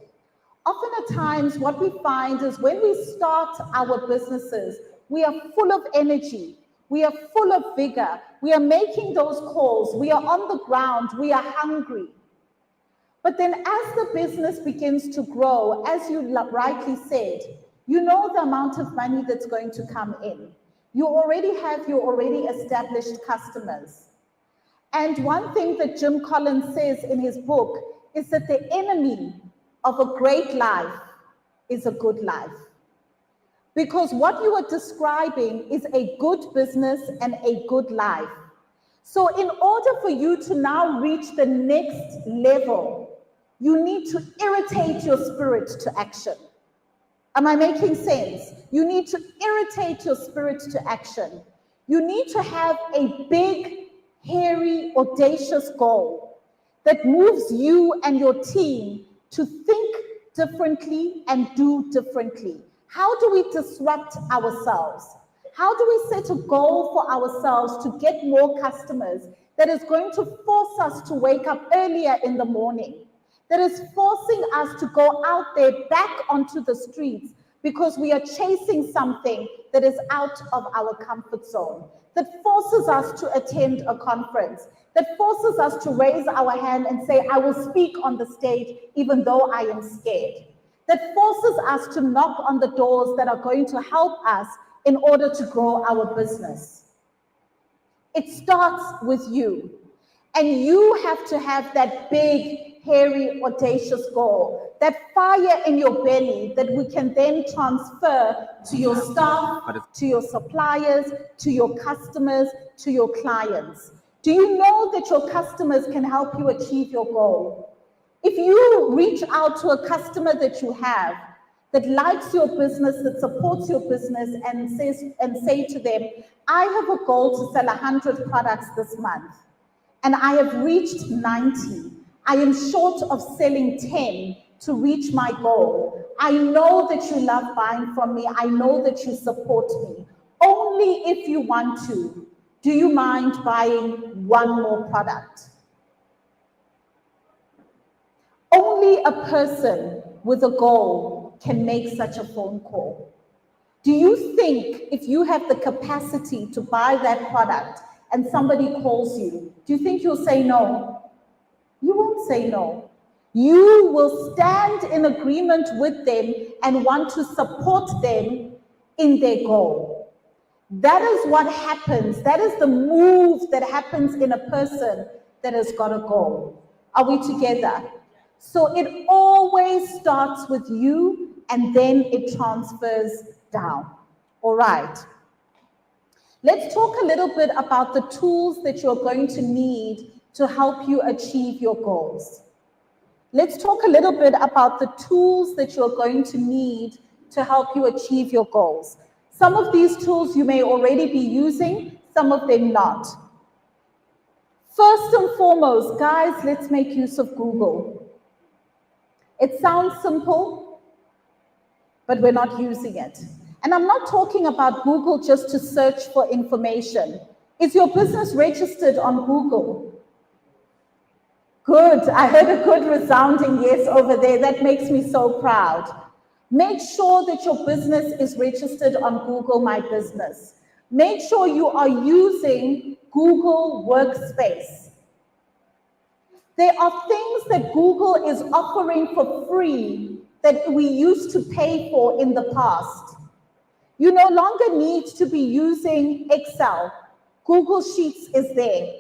Often at times, what we find is when we start our businesses, we are full of energy. We are full of vigor. We are making those calls. We are on the ground. We are hungry. But then as the business begins to grow, as you rightly said, you know the amount of money that's going to come in. You already have your already established customers. And one thing that Jim Collins says in his book is that the enemy of a great life is a good life. Because what you are describing is a good business and a good life. So in order for you to now reach the next level, you need to irritate your spirit to action. Am I making sense? You need to irritate your spirit to action. You need to have a big, hairy, audacious goal that moves you and your team to think differently and do differently. How do we disrupt ourselves? How do we set a goal for ourselves to get more customers, that is going to force us to wake up earlier in the morning, that is forcing us to go out there back onto the streets because we are chasing something that is out of our comfort zone, that forces us to attend a conference, that forces us to raise our hand and say, I will speak on the stage even though I am scared, that forces us to knock on the doors that are going to help us in order to grow our business. It starts with you. And you have to have that big, hairy, audacious goal, that fire in your belly that we can then transfer to your staff, to your suppliers, to your customers, to your clients. Do you know that your customers can help you achieve your goal? If you reach out to a customer that you have, that likes your business, that supports your business, and say to them, I have a goal to sell 100 products this month, and I have reached 90. I am short of selling 10 to reach my goal. I know that you love buying from me. I know that you support me. Only if you want to, do you mind buying one more product? Only a person with a goal can make such a phone call. Do you think if you have the capacity to buy that product and somebody calls you, do you think you'll say no? You won't say no. You will stand in agreement with them and want to support them in their goal. That is what happens. That is the move that happens in a person that has got a goal. Are we together? So it always starts with you and then it transfers down. All right. Let's talk a little bit about the tools that you're going to need to help you achieve your goals. Let's talk a little bit about the tools that you're going to need to help you achieve your goals. Some of these tools you may already be using, some of them not. First and foremost, guys, let's make use of Google. It sounds simple, but we're not using it. And I'm not talking about Google just to search for information. Is your business registered on Google? Good. I heard a good resounding yes over there. That makes me so proud. Make sure that your business is registered on Google My Business. Make sure you are using Google Workspace. There are things that Google is offering for free that we used to pay for in the past. You no longer need to be using Excel. Google Sheets is there.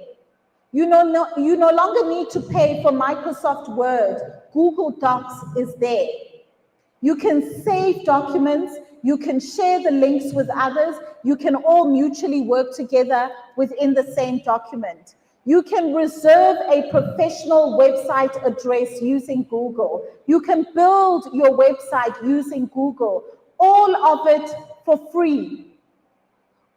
You no longer need to pay for Microsoft Word. Google Docs is there. You can save documents. You can share the links with others. You can all mutually work together within the same document. You can reserve a professional website address using Google. You can build your website using Google. All of it for free.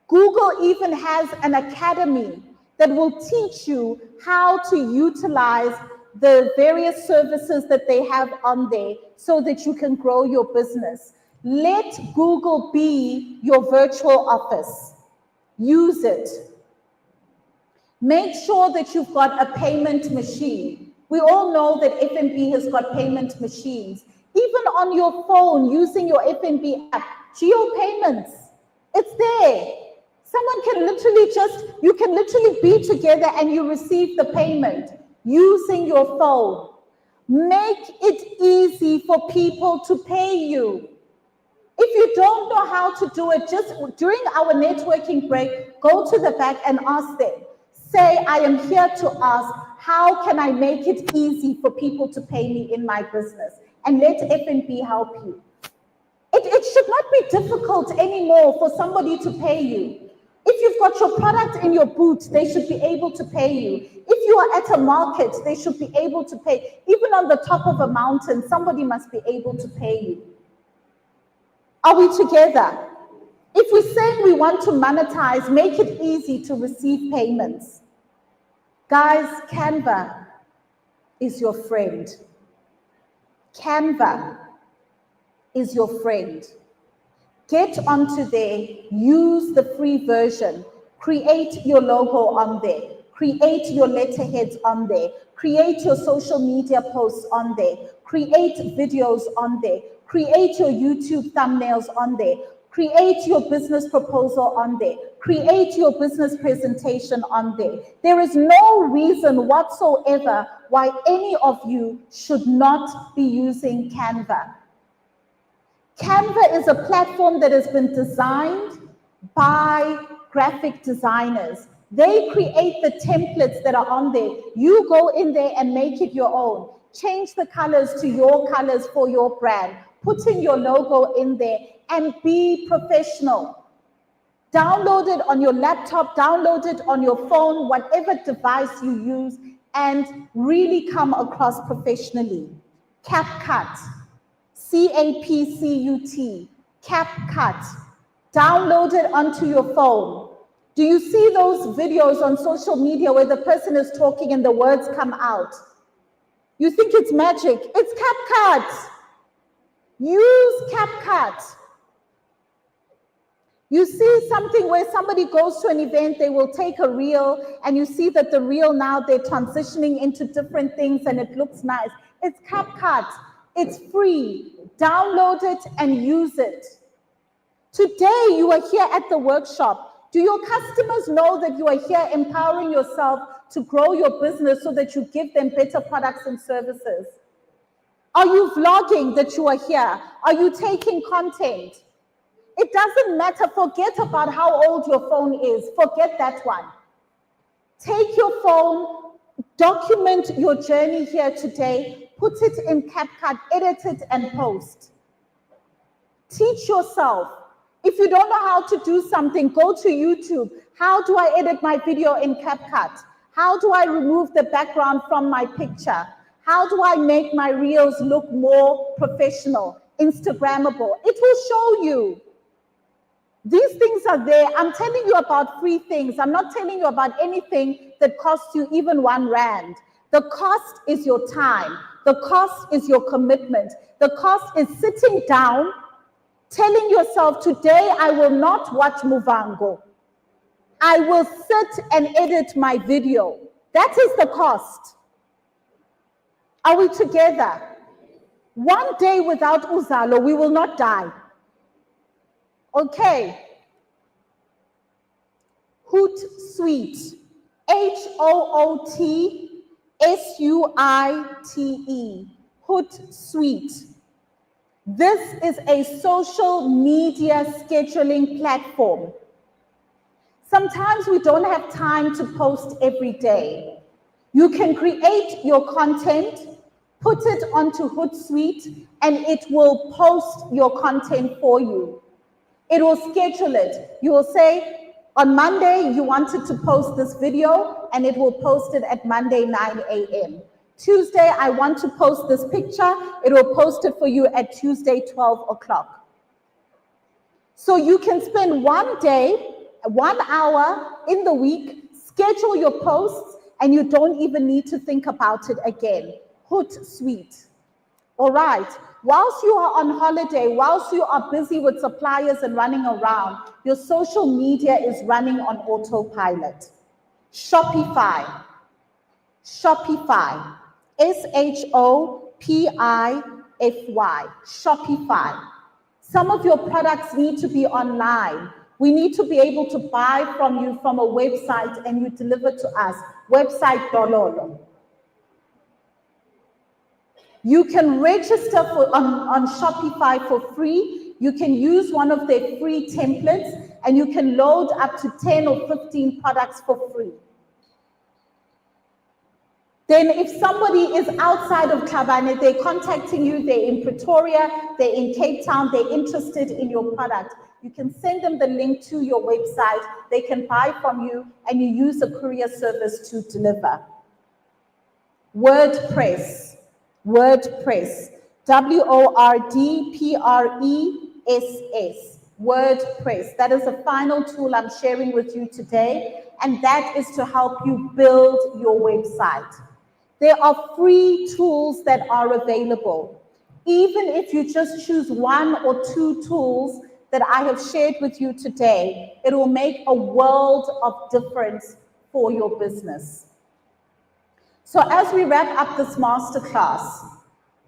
Google even has an academy that will teach you how to utilize the various services that they have on there so that you can grow your business. Let Google be your virtual office. Use it. Make sure that you've got a payment machine. We all know that FNB has got payment machines. Even on your phone, using your FNB app, Geo Payments, it's there. Someone can literally you can literally be together and you receive the payment using your phone. Make it easy for people to pay you. If you don't know how to do it, just during our networking break, go to the back and ask them. Say, I am here to ask, how can I make it easy for people to pay me in my business? And let FNB help you. It should not be difficult anymore for somebody to pay you. If you've got your product in your boot, they should be able to pay you. If you are at a market, they should be able to pay. Even on the top of a mountain, somebody must be able to pay you. Are we together? If we say we want to monetize, make it easy to receive payments. Guys, Canva is your friend. Canva is your friend. Get onto there, use the free version, create your logo on there, Create your letterheads on there. Create your social media posts on there. Create videos on there. Create your YouTube thumbnails on there. Create your business proposal on there. Create your business presentation on there. There is no reason whatsoever why any of you should not be using Canva. Canva is a platform that has been designed by graphic designers. They create the templates that are on there. You go in there and make it your own. Change the colors to your colors for your brand. Put in your logo in there and be professional. Download it on your laptop, download it on your phone, whatever device you use, and really come across professionally. CapCut, CAPCUT, CapCut. Download it onto your phone. Do you see those videos on social media where the person is talking and the words come out? You think it's magic. It's CapCut. Use CapCut. You see something where somebody goes to an event, they will take a reel, and you see that the reel now they're transitioning into different things and it looks nice. It's CapCut. It's free. Download it and use it. Today, you are here at the workshop. Do your customers know that you are here empowering yourself to grow your business so that you give them better products and services? Are you vlogging that you are here? Are you taking content? It doesn't matter. Forget about how old your phone is. Forget that one. Take your phone, document your journey here today, put it in CapCut, edit it and post. Teach yourself. If you don't know how to do something, go to YouTube. How do I edit my video in CapCut? How do I remove the background from my picture? How do I make my reels look more professional, Instagrammable? It will show you. These things are there. I'm telling you about free things. I'm not telling you about anything that costs you even R1. The cost is your time. The cost is your commitment. The cost is sitting down, telling yourself, today I will not watch Muvango. I will sit and edit my video. That is the cost. Are we together? One day without Uzalo, we will not die. Okay. Hootsuite. Hootsuite. Hootsuite. This is a social media scheduling platform. Sometimes we don't have time to post every day. You can create your content, put it onto Hootsuite, and it will post your content for you. It will schedule it. You will say, on Monday, you wanted to post this video, and it will post it at Monday, 9 a.m. Tuesday, I want to post this picture. It will post it for you at Tuesday, 12 o'clock. So you can spend one day, 1 hour in the week, schedule your posts, and you don't even need to think about it again. Hootsuite. All right. Whilst you are on holiday, whilst you are busy with suppliers and running around, your social media is running on autopilot. Shopify. Shopify. Shopify. Shopify. Some of your products need to be online. We need to be able to buy from you from a website and you deliver to us. Website Dololo. You can register on Shopify for free. You can use one of their free templates and you can load up to 10 or 15 products for free. Then if somebody is outside of Kabane, they're contacting you, they're in Pretoria, they're in Cape Town, they're interested in your product, you can send them the link to your website, they can buy from you, and you use a courier service to deliver. WordPress. WordPress. WordPress. WordPress. That is the final tool I'm sharing with you today, and that is to help you build your website. There are free tools that are available. Even if you just choose 1 or 2 tools that I have shared with you today, it will make a world of difference for for your business. So as we wrap up this masterclass,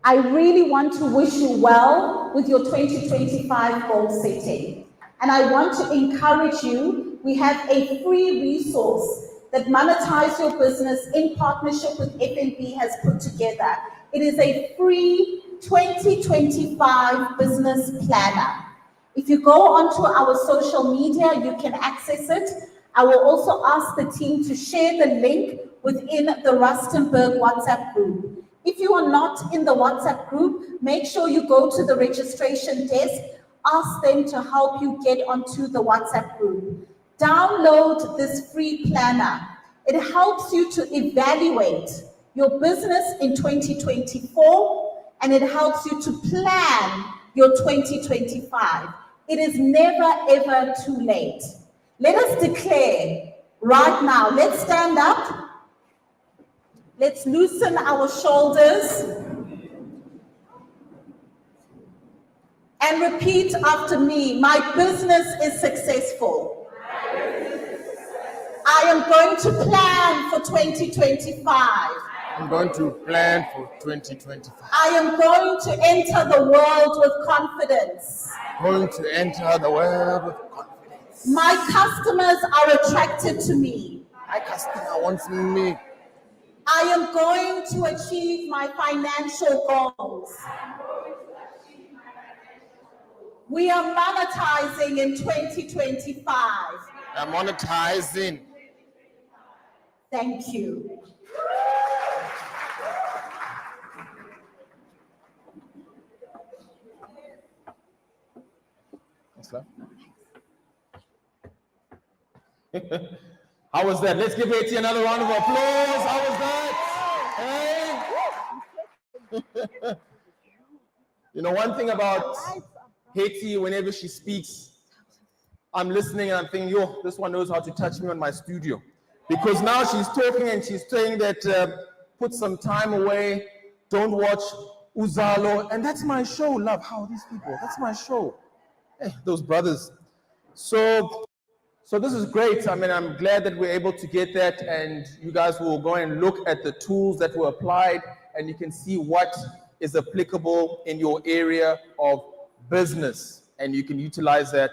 I really want to wish you well with your 2025 goal setting. And I want to encourage you, we have a free resource that Monetize Your Business in partnership with FNB has put together. It is a free 2025 business planner. If you go onto our social media, you can access it. I will also ask the team to share the link within the Rustenburg WhatsApp group. If you are not in the WhatsApp group, make sure you go to the registration desk, ask them to help you get onto the WhatsApp group. Download this free planner. It helps you to evaluate your business in 2024, and it helps you to plan your 2025. It is never ever too late. Let us declare right now. Let's stand up. Let's loosen our shoulders and repeat after me. My business is successful. I am going to plan for 2025. I'm going to plan for 2025. I am going to enter the world with confidence. Going to enter the world with confidence. My customers are attracted to me. My customer wants me. I am going to achieve my financial goals. We are monetizing in 2025. I'm monetizing. Thank you. How was that? Let's give Haiti another round of applause. How was that? Hey. You know, one thing about Haiti, whenever she speaks, I'm listening and I'm thinking, yo, this one knows how to touch me on my studio. Because now she's talking and she's saying that put some time away, don't watch Uzalo. And that's my show, love. How are these people? That's my show. Hey, those brothers. So this is great. I mean, I'm glad that we're able to get that, and you guys will go and look at the tools that were applied, and you can see what is applicable in your area of business, and you can utilize that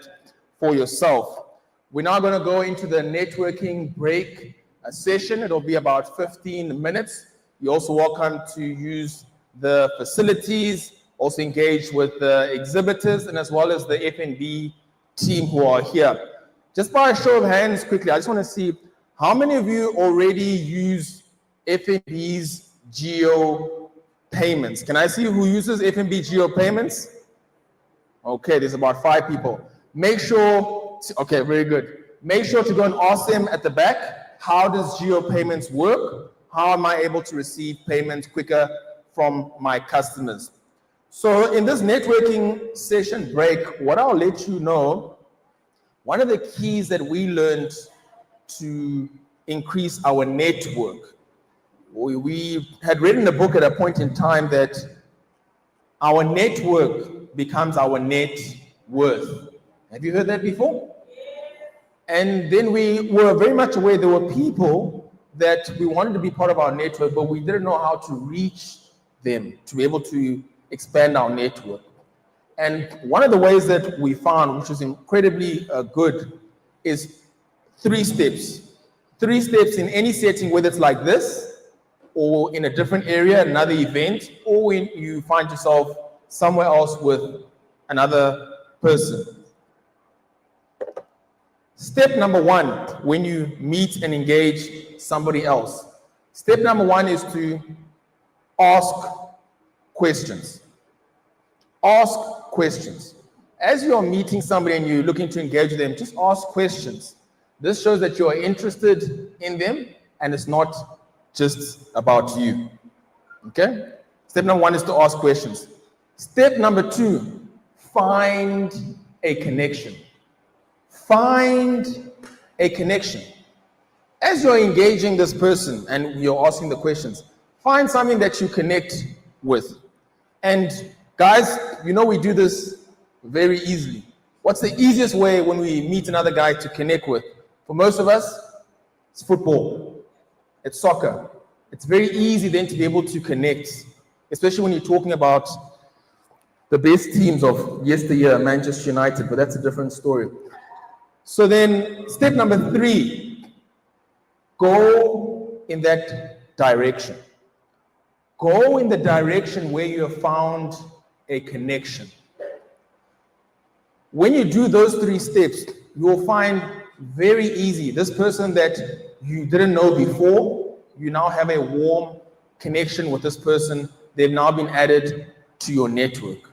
for yourself. We're now going to go into the networking break session. It'll be about 15 minutes. You're also welcome to use the facilities, also engage with the exhibitors, and as well as the FNB team who are here. Just by a show of hands, quickly, I just want to see how many of you already use FNB's Geo payments. Can I see who uses FNB Geo payments? Okay, there's about 5 people. Make sure, okay, very good. Make sure to go and ask them at the back, how does Geo payments work? How am I able to receive payments quicker from my customers? So in this networking session break, what I'll let you know, one of the keys that we learned to increase our network, we had read in the book at a point in time that our network becomes our net worth. Have you heard that before? And then we were very much aware there were people that we wanted to be part of our network, but we didn't know how to reach them to be able to expand our network. And one of the ways that we found, which is incredibly good, is 3 steps. 3 steps in any setting, whether it's like this, or in a different area, another event, or when you find yourself somewhere else with another person. Step number 1, when you meet and engage somebody else. Step number 1 is to ask questions. Ask questions. As you're meeting somebody and you're looking to engage them, just ask questions. This shows that you are interested in them and it's not just about you. Okay? Step number 1 is to ask questions. Step number 2, find a connection. Find a connection. As you're engaging this person and you're asking the questions, find something that you connect with. And guys, you know we do this very easily. What's the easiest way when we meet another guy to connect with? For most of us, It's football. It's soccer. It's very easy then to be able to connect, especially when you're talking about the best teams of yesteryear, Manchester United, but that's a different story. So then, step number 3, go in that direction. Go in the direction where you have found a connection. When you do those 3 steps, you will find very easy, this person that you didn't know before, you now have a warm connection with this person. They've now been added to your network.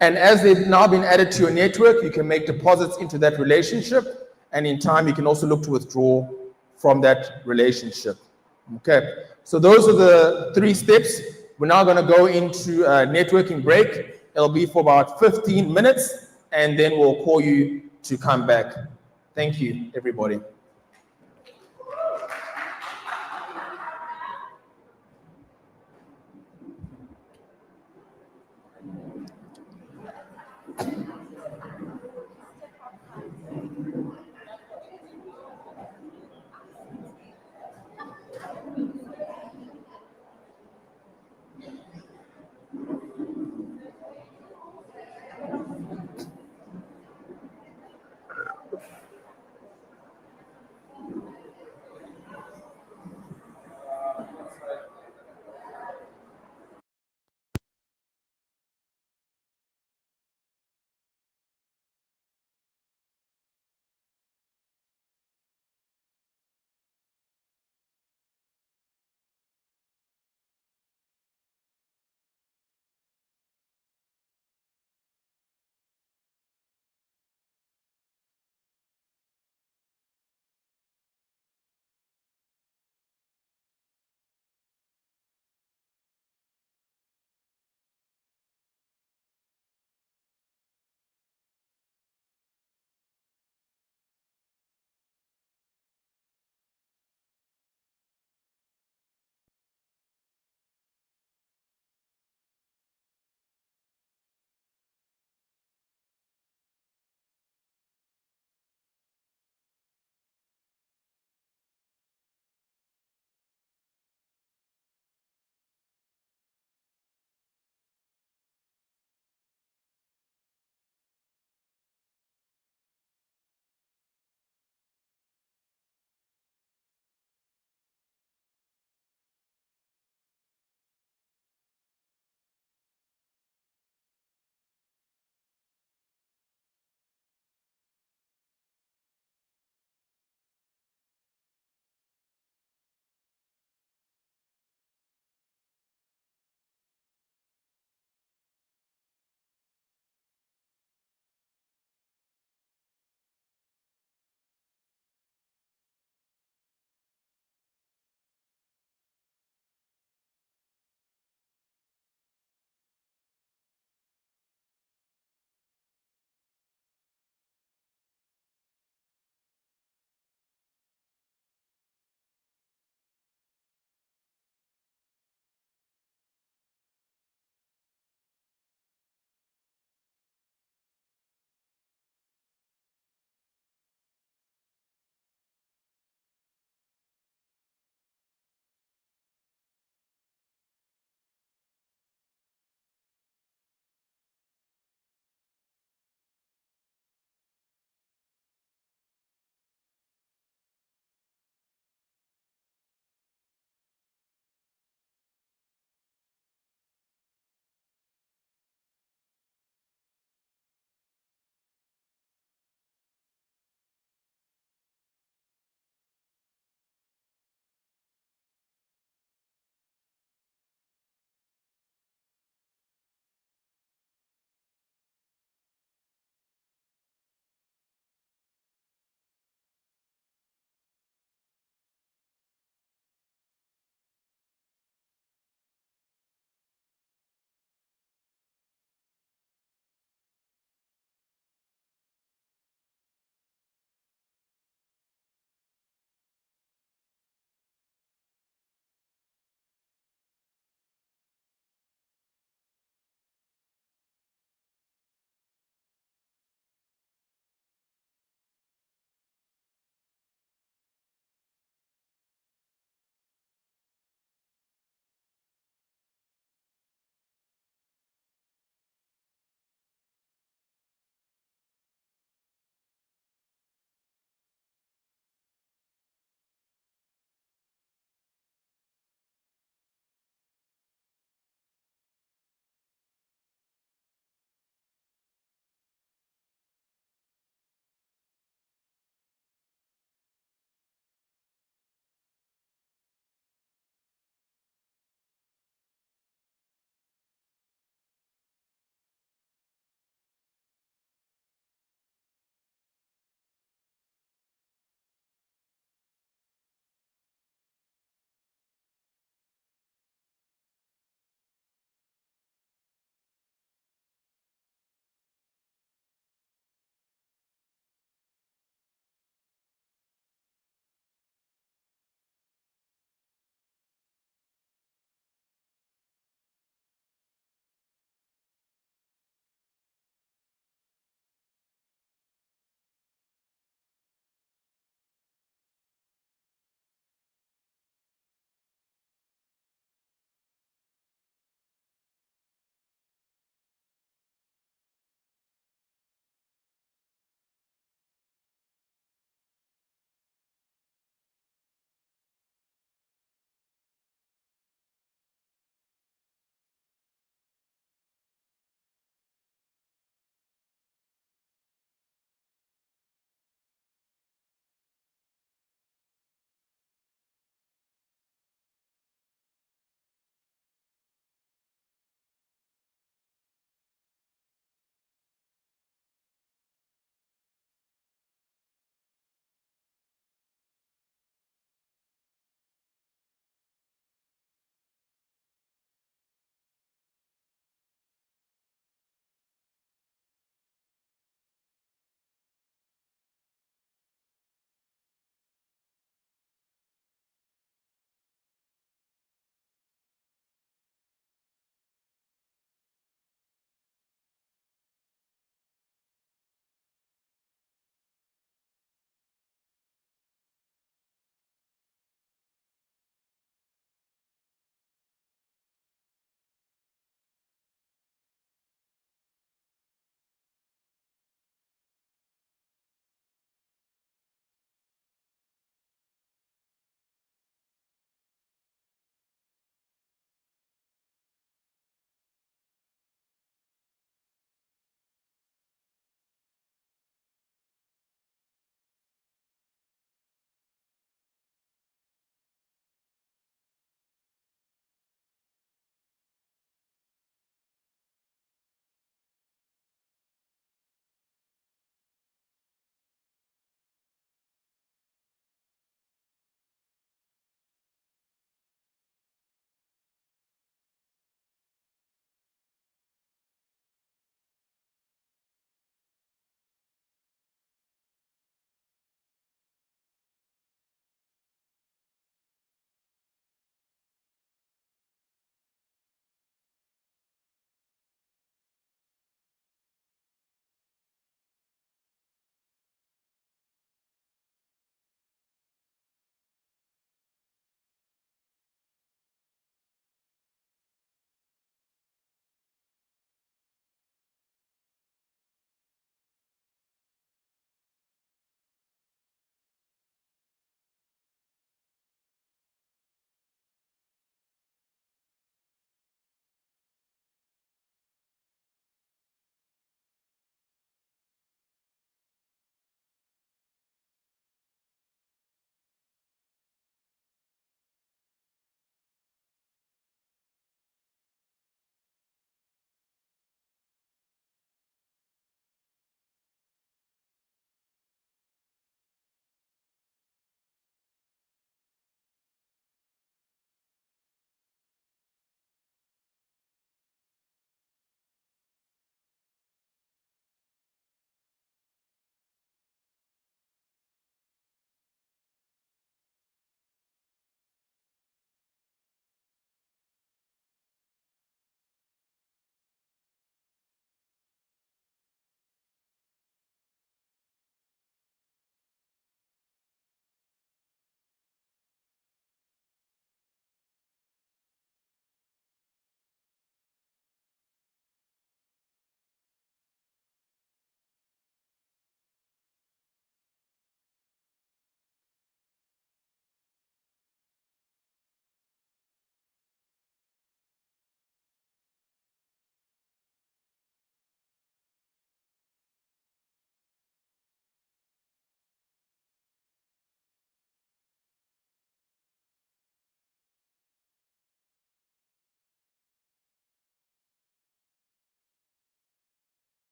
And as they've now been added to your network, you can make deposits into that relationship, and in time you can also look to withdraw from that relationship. Okay, so those are the 3 steps. We're now going to go into a networking break. It'll be for about 15 minutes, and then we'll call you to come back. Thank you, everybody.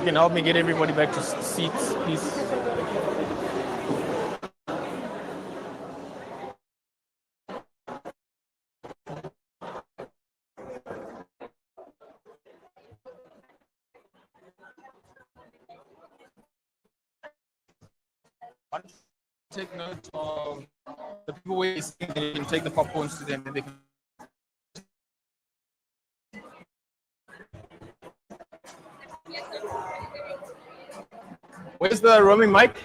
You can help me get everybody back to seats, please. Take note of the people where you can take the popcorns to them and they can. Where's the roaming mic?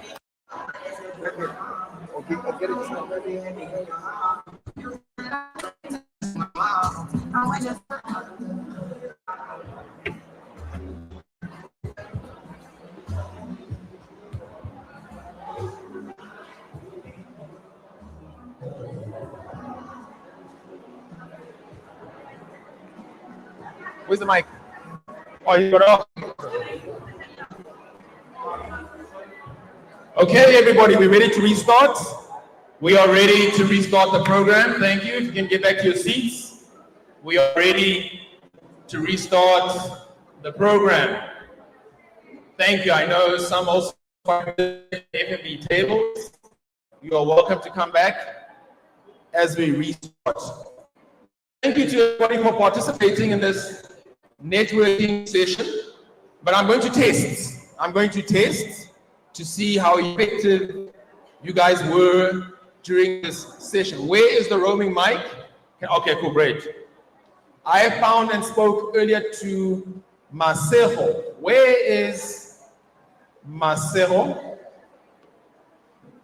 Where's the mic? Oh, you got it off. Okay, everybody, we're ready to restart. We are ready to restart the program. Thank you. If you can get back to your seats. We are ready to restart the program. Thank you. I know some also have FFB tables. You are welcome to come back as we restart. Thank you to everybody for participating in this networking session. But I'm going to test. I'm going to test to see how effective you guys were during this session. Where is the roaming mic? Okay, cool, great. I found and spoke earlier to Masejo. Where is Masejo?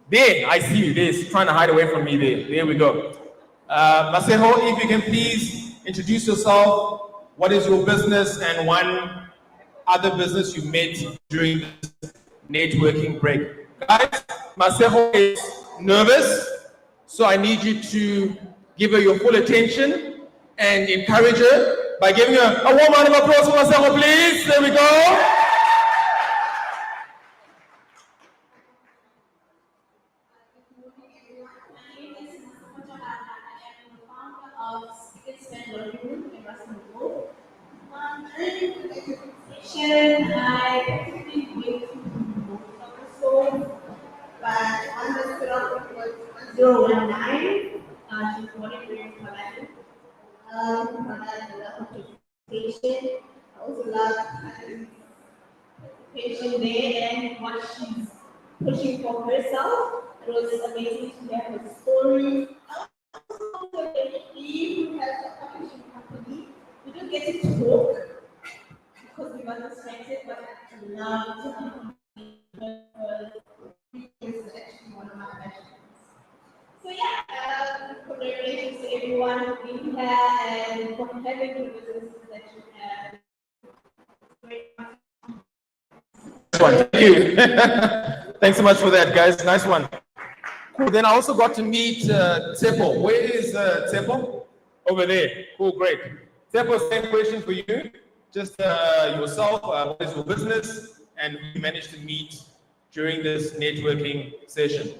There, I see you. There's trying to hide away from me there. There we go. Masejo, if you can please introduce yourself. What is your business and one other business you met during this networking break? Guys, Masejo is nervous, so I need you to give her your full attention and encourage her by giving her a warm round of applause for Masejo, please. There we go. I actually went to most of the stores, but on the store it was 019. She's wanted to collect participation. I also love participation there and what she's pushing for herself. It was amazing to hear her story. Also, Eve, who has a publishing company, we don't get to talk because we got distracted, but I love to is actually one of my passions. So yeah, congratulations to everyone for being here and for having the businesses that you have. Thank you. Thanks so much for that, guys. Nice one. Cool. Then I also got to meet Tsepo. Where is Tsepo? Over there. Cool, great. Tsepo, same question for you. Just yourself, what is your business, and who you managed to meet during this networking session?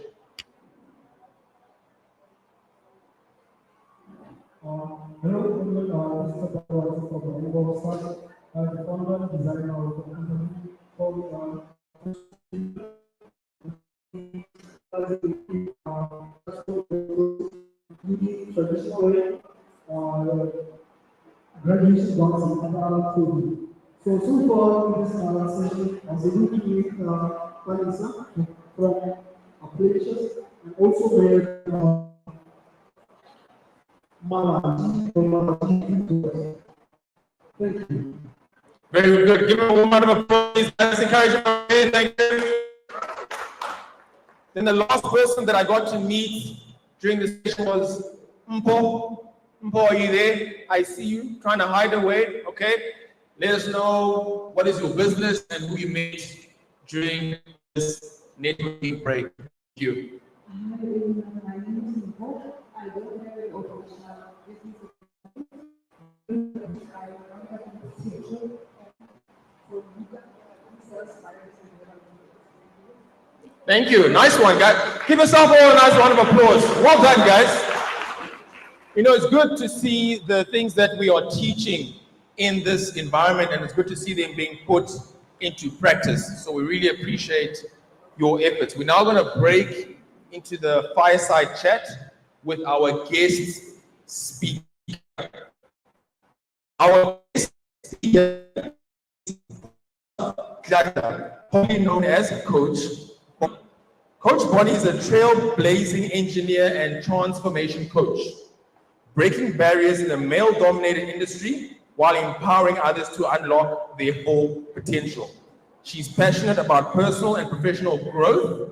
Hello, everyone. This is Tsepo from Rustenburg. I'm the founder and designer of the company called traditional way, graduation dance and other coding. So far in this session, I was able to meet Vanessa from Operations and also their Malachi from Malachi. Thank you. Very good. Give him a warm round of applause. Let's encourage him. Thank you. Then the last person that I got to meet during the session was Mpo. Mpo, are you there? I see you trying to hide away. Okay. Let us know what is your business and who you met during this networking break. Thank you. My name is Mpo. I don't have an operational business. I run a teacher. Thank you. Nice one, guys. Give yourself all a nice round of applause. Well done, guys. You know, it's good to see the things that we are teaching in this environment, and it's good to see them being put into practice. So we really appreciate your efforts. We're now going to break into the fireside chat with our guest speaker. Our guest speaker is commonly known as Coach. Coach Bonnie is a trailblazing engineer and transformation coach, breaking barriers in a male-dominated industry while empowering others to unlock their full potential. She's passionate about personal and professional growth.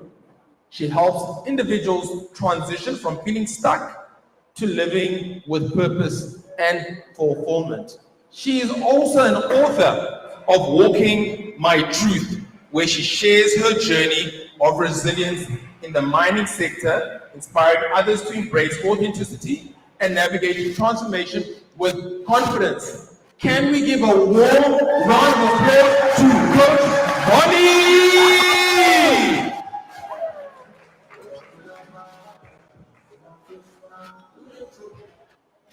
She helps individuals transition from feeling stuck to living with purpose and fulfillment. She is also an author of Walking My Truth, where she shares her journey of resilience in the mining sector, inspiring others to embrace authenticity and navigate transformation with confidence. Can we give a warm round of applause to Coach Bonnie?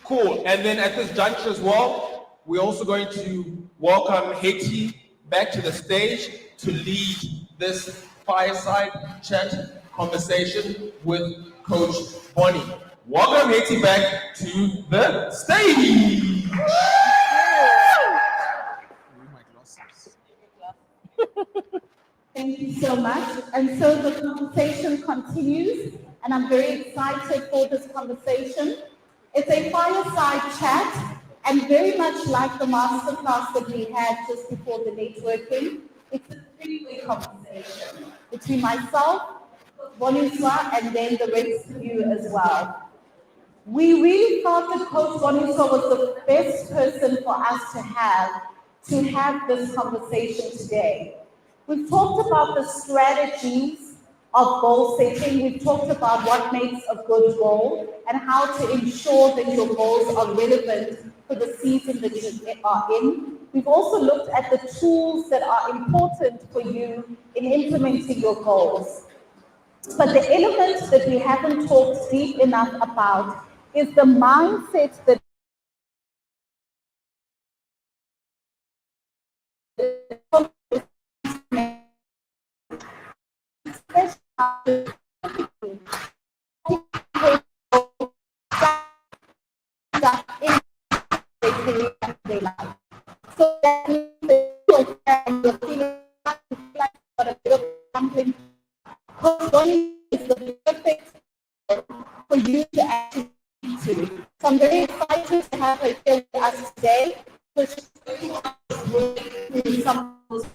Cool. And then at this juncture as well, we're also going to welcome Hetty back to the stage to lead this fireside chat conversation with Coach Bonnie. Welcome Hetty back to the stage. Thank you so much. And so the conversation continues, and I'm very excited for this conversation. It's a fireside chat, and very much like the masterclass that we had just before the networking, it's a three-way conversation between myself, Boniswa, and then the rest of you as well. We really felt that Coach Boniswa was the best person for us to have this conversation today. We've talked about the strategies of goal setting. We've talked about what makes a good goal and how to ensure that your goals are relevant for the season that you are in. We've also looked at the tools that are important for you in implementing your goals. But the element that we haven't talked deep enough about is the mindset that so that means that you're feeling like you've got a bit of something. Coach is the perfect for you to actually speak to. So I'm very excited to have her here with us today. So she's really through some of those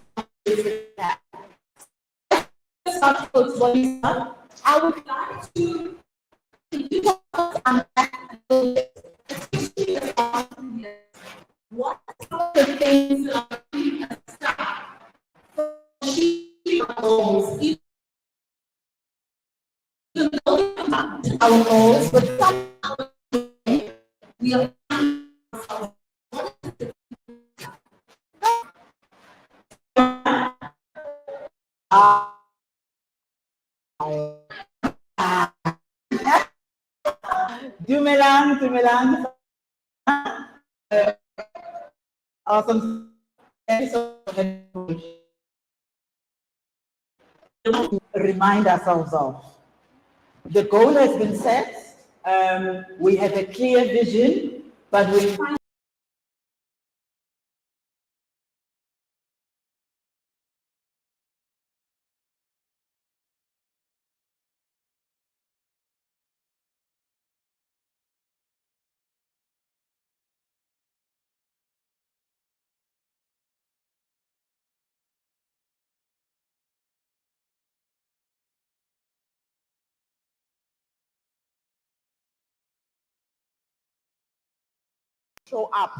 that. Start Coach Bonnie. I would like to you unpack a little bit, especially around what are the things that are really a start for achieving our goals, even though we have our goals, but somehow we are Dumelang. Awesome. Remind ourselves of. The goal has been set. We have a clear vision, but we find show up.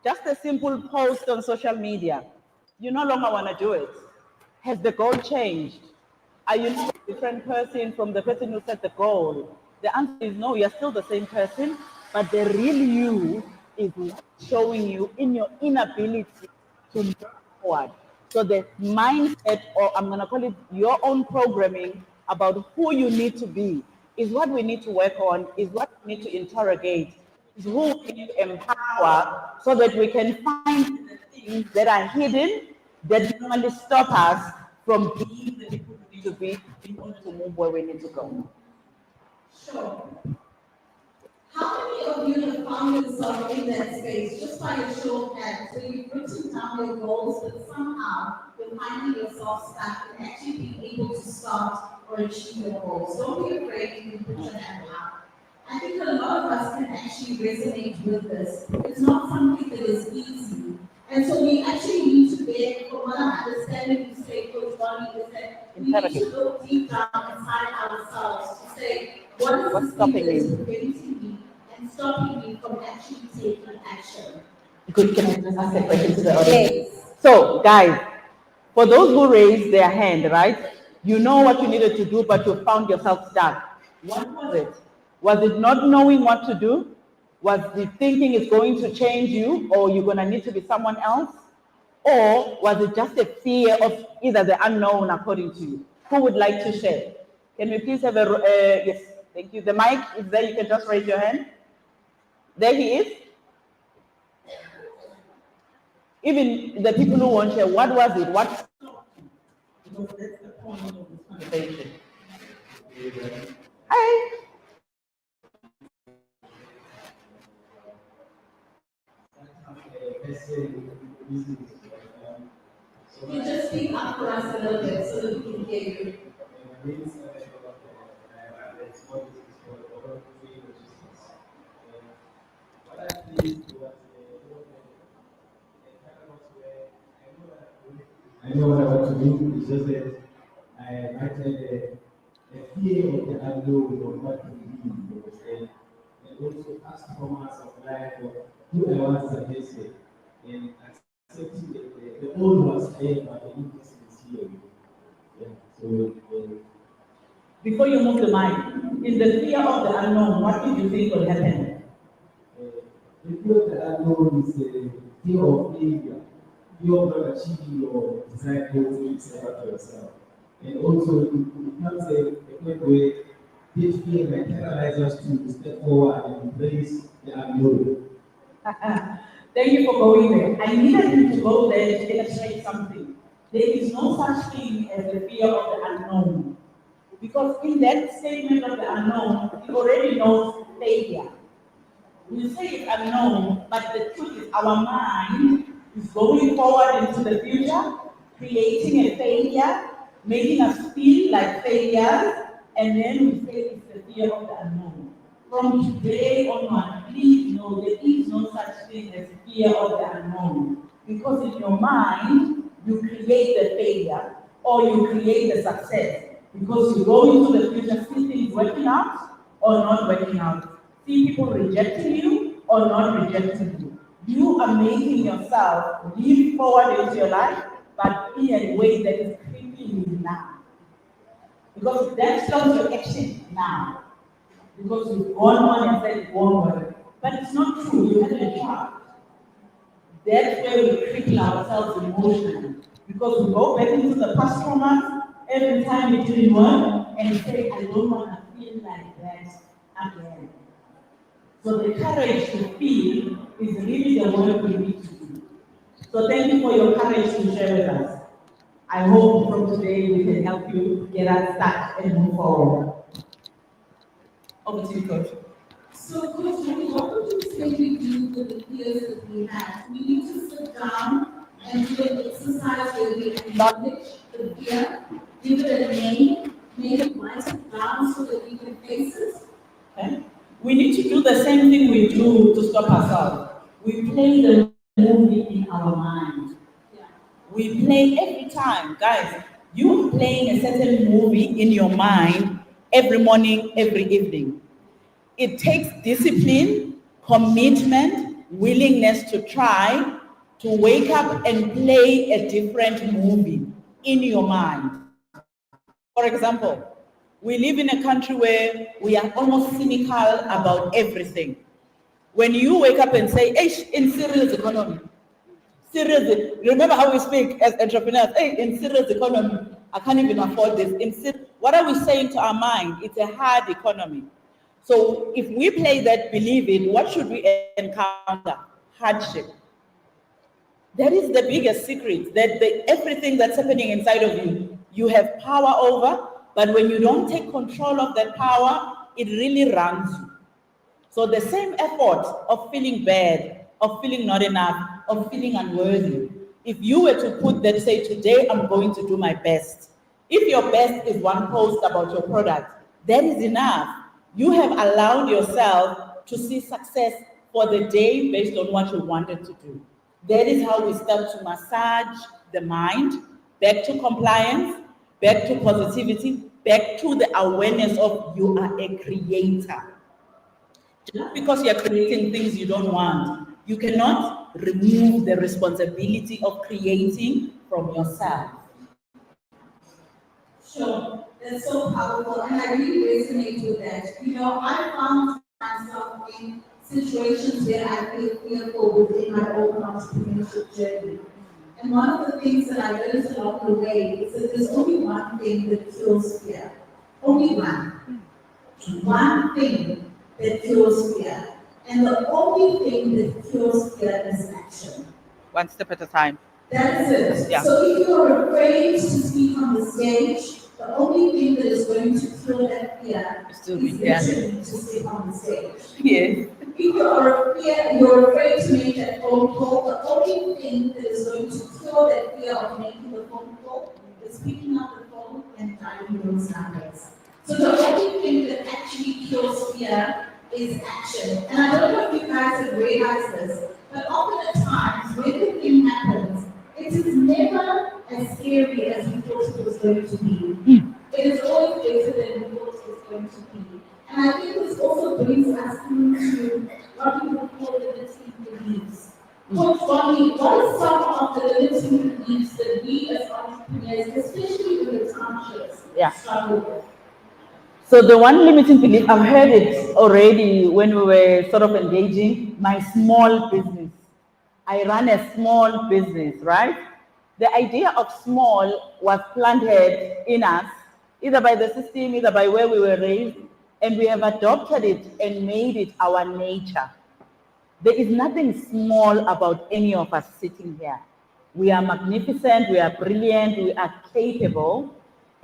Just a simple post on social media. You no longer want to do it. Has the goal changed? Are you a different person from the person who set the goal? The answer is no, you're still the same person, but the real you is showing you in your inability to move forward. So the mindset, or I'm going to call it your own programming about who you need to be, is what we need to work on, is what we need to interrogate, is who we need to empower so that we can find the things that are hidden that normally stop us from being the people we need to be in order to move where we need to go? Sure. How many of you have found yourself in that space just by a show of hands where you've written down your goals, but somehow you're finding yourself stuck and actually being able to start or achieve your goals? Don't be afraid, you can put your hand up. I think a lot of us can actually resonate with this. It's not something that is easy. And so we actually need to get, from what I'm understanding you say, Coach Bonnie, is that we need to look deep down inside ourselves to say, what is What's the stopping thing that is me? preventing me and stopping me from actually taking action? Good, can I just ask a question to the audience? Yes. So, guys, for those who raised their hand, right? You know what you needed to do, but you found yourself stuck. What was it? Was it not knowing what to do? Was the thinking it's going to change you, or you're going to need to be someone else? Or was it just a fear of either the unknown, according to you? Who would like to share? Can we please have a, yes, thank you. The mic is there, you can just raise your hand. There he is. Even the people who won't share, what was it? What? Because that's the point of this conversation. Hi. You just speak up for us a little bit so that we can hear you. I know what I want to do. It's just that I might have a fear of the unknown of what to do, you understand? And also ask Thomas of life of who I want to suggest it. And accepting that the old was there, but the new person is here. Yeah. So, Before you move the mic, in the fear of the unknown, what did you think will happen? the fear of the unknown is the fear of failure. Fear of not achieving your desired goals you set up for yourself. And also, it becomes a point where this fear might paralyze us to step forward and embrace the unknown. Thank you for going there. I needed him to go there to illustrate something. There is no such thing as the fear of the unknown. Because in that statement of the unknown, he already knows failure. We say it's unknown, but the truth is our mind is going forward into the future, creating a failure, making us feel like failures, and then we say it's the fear of the unknown. From today onward, please know there is no such thing as fear of the unknown. Because in your mind, you create the failure or you create the success. Because you go into the future, see things working out or not working out. See people rejecting you or not rejecting you. You are making yourself leap forward into your life, but in a way that is crippling you now. Because that stops your action now. Because you've gone on and said it won't work. But it's not true, you haven't tried. That's where we cripple ourselves emotionally. Because we go back into the past traumas every time we do one and say, I don't want to feel like that again. So the courage to feel is really the work we need to do. So thank you for your courage to share with us. I hope from today we can help you get unstuck and move forward. Over to you, Coach. So, Coach Bonnie, what would you say we do with the fears that we have? We need to sit down and do an exercise where we acknowledge the fear, give it a name, maybe write it down so that we can face it. Okay? We need to do the same thing we do to stop ourselves. We play the movie in our mind. Yeah. We play every time, guys. You are playing a certain movie in your mind every morning, every evening. It takes discipline, commitment, willingness to try, to wake up and play a different movie in your mind. For example, we live in a country where we are almost cynical about everything. When you wake up and say, hey, in serious economy, remember how we speak as entrepreneurs, hey, in serious economy, I can't even afford this. What are we saying to our mind? It's a hard economy. So if we play that, believe it, what should we encounter? Hardship. That is the biggest secret, that everything that's happening inside of you, you have power over, but when you don't take control of that power, it really runs you. So the same effort of feeling bad, of feeling not enough, of feeling unworthy, if you were to put that, say, today I'm going to do my best. If your best is one post about your product, that is enough. You have allowed yourself to see success for the day based on what you wanted to do. That is how we start to massage the mind back to compliance, back to positivity, back to the awareness of you are a creator. Just because you're creating things you don't want, you cannot remove the responsibility of creating from yourself. Sure, that's so powerful, and I really resonate with that. You know, I found myself in situations where I feel fearful within my own entrepreneurship journey. And one of the things that I learned along the way is that there's only one thing that kills fear. Only one. One thing that kills fear. And the only thing that kills fear is action. One step at a time. That's it. Yeah. So if you're afraid to speak on the stage, the only thing that is going to kill that fear is literally to speak on the stage. Yes. If you're afraid to make that phone call, the only thing that is going to kill that fear of making the phone call is picking up the phone and dialing those numbers. So the only thing that actually kills fear is action. And I don't know if you guys have realized this, but often at times when the thing happens, it is never as scary as we thought it was going to be. It is always better than we thought it was going to be. And I think this also brings us into what people call limiting beliefs. Coach Bonnie, what are some of the limiting beliefs that we as entrepreneurs, especially in the townships, struggle with? So the one limiting belief, I've heard it already when we were sort of engaging, my small business. I run a small business, right? The idea of small was planted in us, either by the system, either by where we were raised, and we have adopted it and made it our nature. There is nothing small about any of us sitting here. We are magnificent, we are brilliant, we are capable,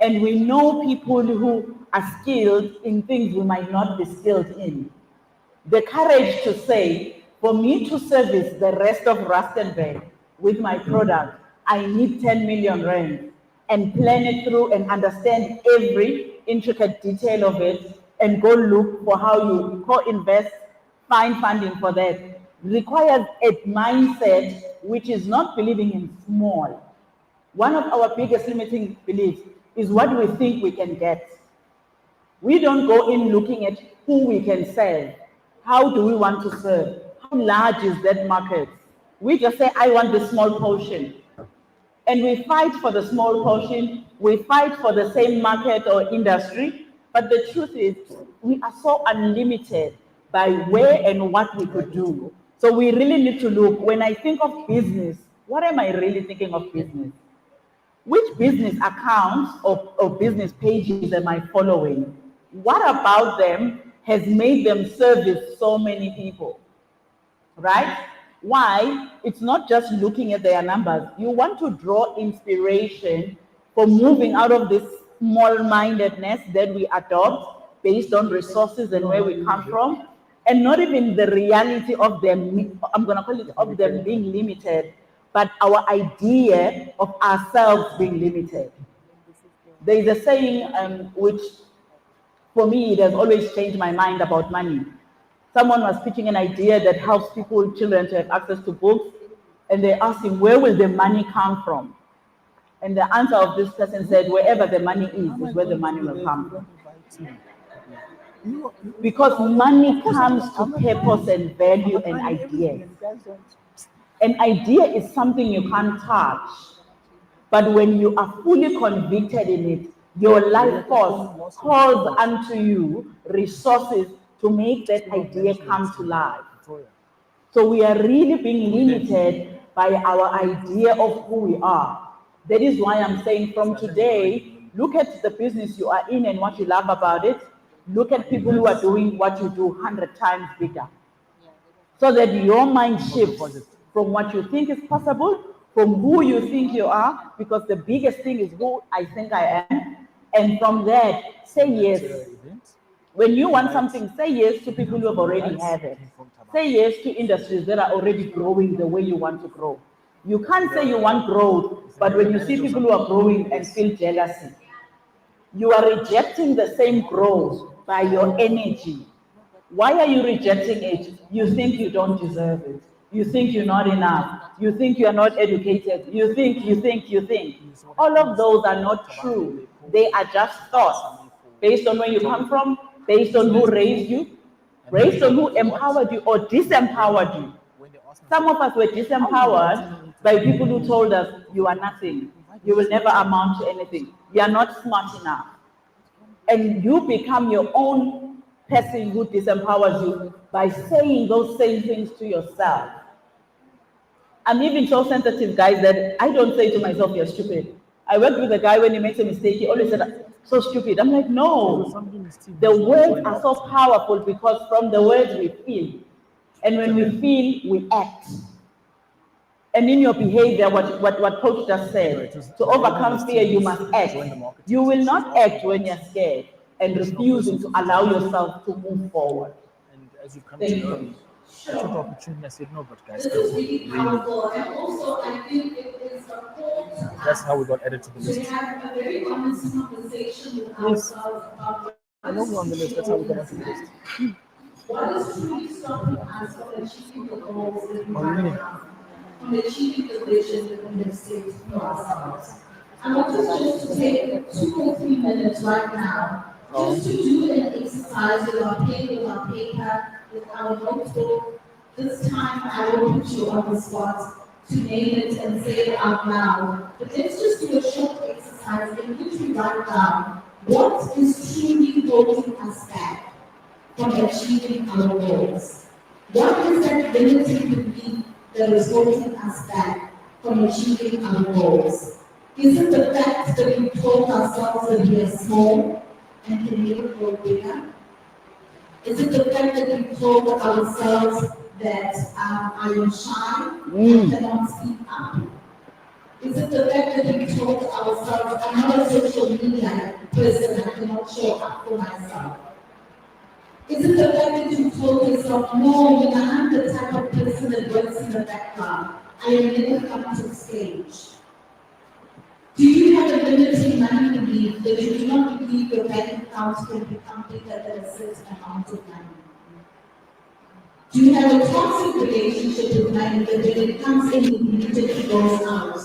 and we know people who are skilled in things we might not be skilled in. The courage to say, for me to service the rest of Rustenburg with my product, I need 10 million rand, and plan it through and understand every intricate detail of it and go look for how you co-invest, find funding for that, requires a mindset which is not believing in small. One of our biggest limiting beliefs is what we think we can get. We don't go in looking at who we can serve. How do we want to serve? How large is that market? We just say, I want the small portion. And we fight for the small portion, we fight for the same market or industry, but the truth is, we are so unlimited by where and what we could do. So we really need to look, when I think of business, what am I really thinking of business? Which business accounts or business pages am I following? What about them has made them service so many people, right? Why? It's not just looking at their numbers. You want to draw inspiration for moving out of this small-mindedness that we adopt based on resources and where we come from, and not even the reality of them, I'm going to call it, of them being limited, but our idea of ourselves being limited. There is a saying which, for me, it has always changed my mind about money. Someone was pitching an idea that helps people, children, to have access to books, and they asked him, where will the money come from? And the answer of this person said, wherever the money is where the money will come from. Because money comes to purpose and value and ideas. An idea is something you can't touch, but when you are fully convicted in it, your life force calls unto you resources to make that idea come to life. So we are really being limited by our idea of who we are. That is why I'm saying from today, look at the business you are in and what you love about it. Look at people who are doing what you do 100 times bigger. So that your mind shifts from what you think is possible, from who you think you are, because the biggest thing is who I think I am. And from that, say yes. When you want something, say yes to people who have already had it. Say yes to industries that are already growing the way you want to grow. You can't say you want growth, but when you see people who are growing and feel jealousy, you are rejecting the same growth by your energy. Why are you rejecting it? You think you don't deserve it. You think you're not enough. You think you're not educated. You think. All of those are not true. They are just thoughts based on where you come from, based on who raised you, based on who empowered you or disempowered you. Some of us were disempowered by people who told us, you are nothing. You will never amount to anything. You are not smart enough. And you become your own person who disempowers you by saying those same things to yourself. I'm even so sensitive, guys, that I don't say to myself, you're stupid. I worked with a guy when he makes a mistake, he always said, so stupid. I'm like, no. The words are so powerful because from the words we feel. And when we feel, we act. And in your behavior, what Coach just said, to overcome fear, you must act. You will not act when you're scared and refusing to allow yourself to move forward. And as you've come Thank to you. know, I took the opportunity, I said, no, but guys, This is really powerful, and also I think it is important. that's how we got added to the We list. have a very honest conversation with ourselves about I know we're on the list, that's how we got onto the list. what is truly stopping us from achieving the goals that we Oh, really? have, from achieving the vision that we have set for ourselves. I want us just to take 2 or 3 minutes right now, just to do an exercise with our pen, with our paper, with our notebook. This time I will put you on the spot to name it and say it out loud. But let's just do a short exercise in which we write down what is truly holding us back from achieving our goals. What is that limiting belief that is holding us back from achieving our goals? Is it the fact that we told ourselves that we are small and can never grow bigger? Is it the fact that we told ourselves that I am shy and cannot speak up? Is it the fact that we told ourselves I'm not a social media person, I cannot show up for myself? Is it the fact that you told yourself, no, I'm the type of person that works in the background, I am never come to the stage? Do you have a limiting money belief that you do not believe your bank account can become bigger than a certain amount of money? Do you have a toxic relationship with money that when it comes in, it immediately goes out?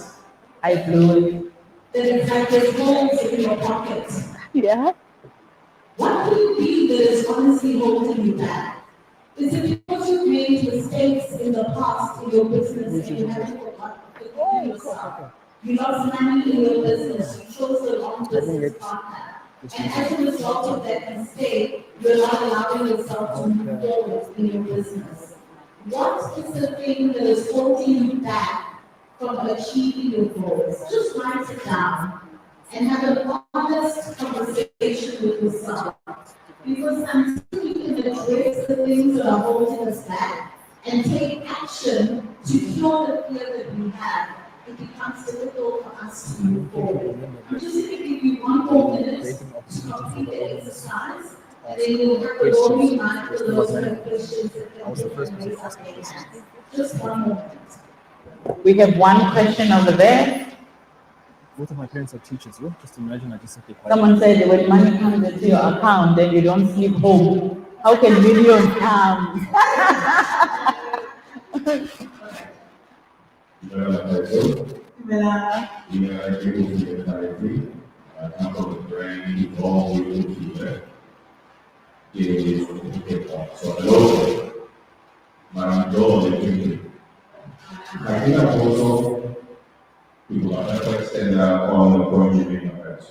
I blew it. That it's like there's holes in your pocket. Yeah. What could it be that is honestly holding you back? Is it because you've made mistakes in the past in your business and you haven't forgiven yourself? You lost money in your business, you chose the wrong business partner. And as a result of that mistake, you're not allowing yourself to move forward in your business. What is the thing that is holding you back from achieving your goals? Just write it down and have an honest conversation with yourself. Because until we can address the things that are holding us back and take action to cure the fear that we have, it becomes difficult for us to move forward. I'm just going to give you 1 more minute to complete the exercise, and then you'll have the rolling mic for those who have questions that can take and raise up their hands. Just 1 more minute. We have one question over there. Both of my parents are teachers, yo. Just imagine I just sit there quiet. Someone said that when money comes into your account, then you don't sleep home. How can millions come? I think I've also people are trying to extend that on the point you made on that.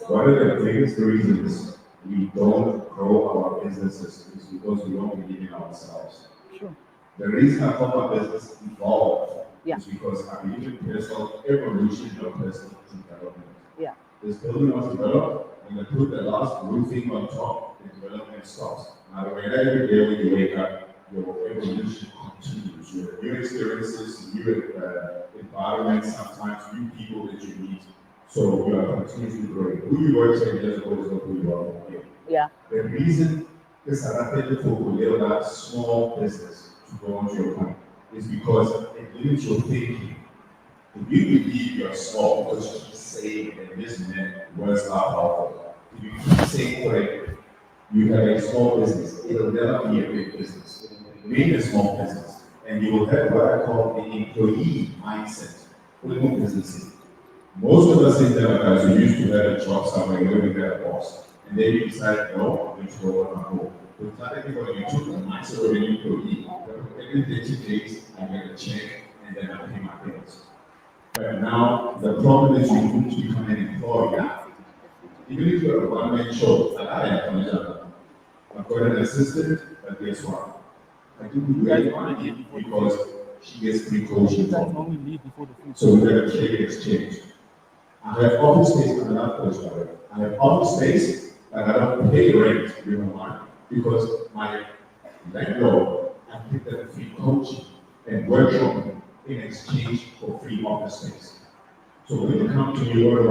One of the biggest reasons we don't grow our businesses is because we don't believe in ourselves. Sure. The reason I thought my business evolved Yeah. is because I believe in personal evolution of personal development. Yeah. This building was developed, and they put the last roofing on top, the development stops. Now, when every day when you wake up, your evolution continues. Your new experiences, new environments, sometimes new people that you meet. So you are continuously growing. Who you were 10 years ago is not who you are today. Yeah. The reason this adapted for that small business to go on to your point is because it limits your thinking. If you believe you're small because you keep saying and this man words are powerful, if you keep saying correct, you have a small business, it'll never be a big business. Remain a small business, and you will have what I call the employee mindset for the new businesses. Most of us in Democrats, we used to have a job somewhere where we had a boss. And then you decide, no, I'm going to go on my own. But it's not everybody you took the mindset of an employee. Every 30 days, I get a check, and then I pay my bills. But now, the problem is you need to become an employee. Even if you're a one-man show, like I am, I've got an assistant, but guess what? I do great money because she gets free coaching. So we have a trade exchange. I have office space, I'm not coach, by the way. I have office space, but I don't pay rent, you know why? Because my landlord, I give them free coaching and workshop in exchange for free office space. So when you come to me, you don't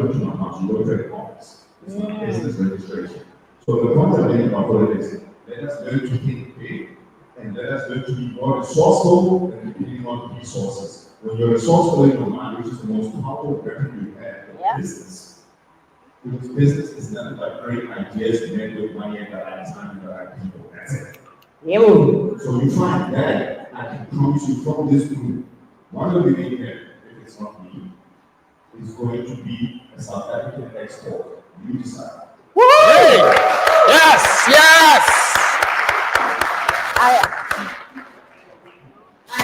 come to my house, you go to the office. It's not business registration. So the point I'm making about it is, let us learn to think big, and let us learn to be more resourceful and depending on resources. When you're resourceful in your mind, which is the most powerful weapon you have for business, because business is nothing but great ideas and then with money at the right time and the right people. That's it. So you find that, I can promise you from this group, one of the millionaires, if it's not me, is going to be a South African export. You decide. Hey! Yes, yes! I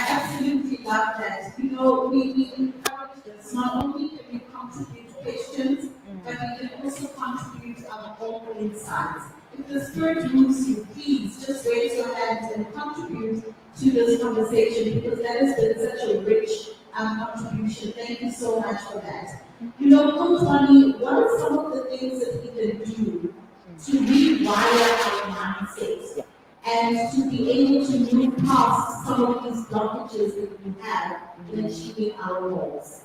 absolutely love that. You know, we encourage this. Not only can we contribute questions, but we can also contribute our own insights. If the spirit moves you, please just raise your hand and contribute to this conversation because that has been such a rich contribution. Thank you so much for that. You know, Coach Wani, what are some of the things that we can do to rewire our mindset and to be able to move past some of these blockages that we have in achieving our goals?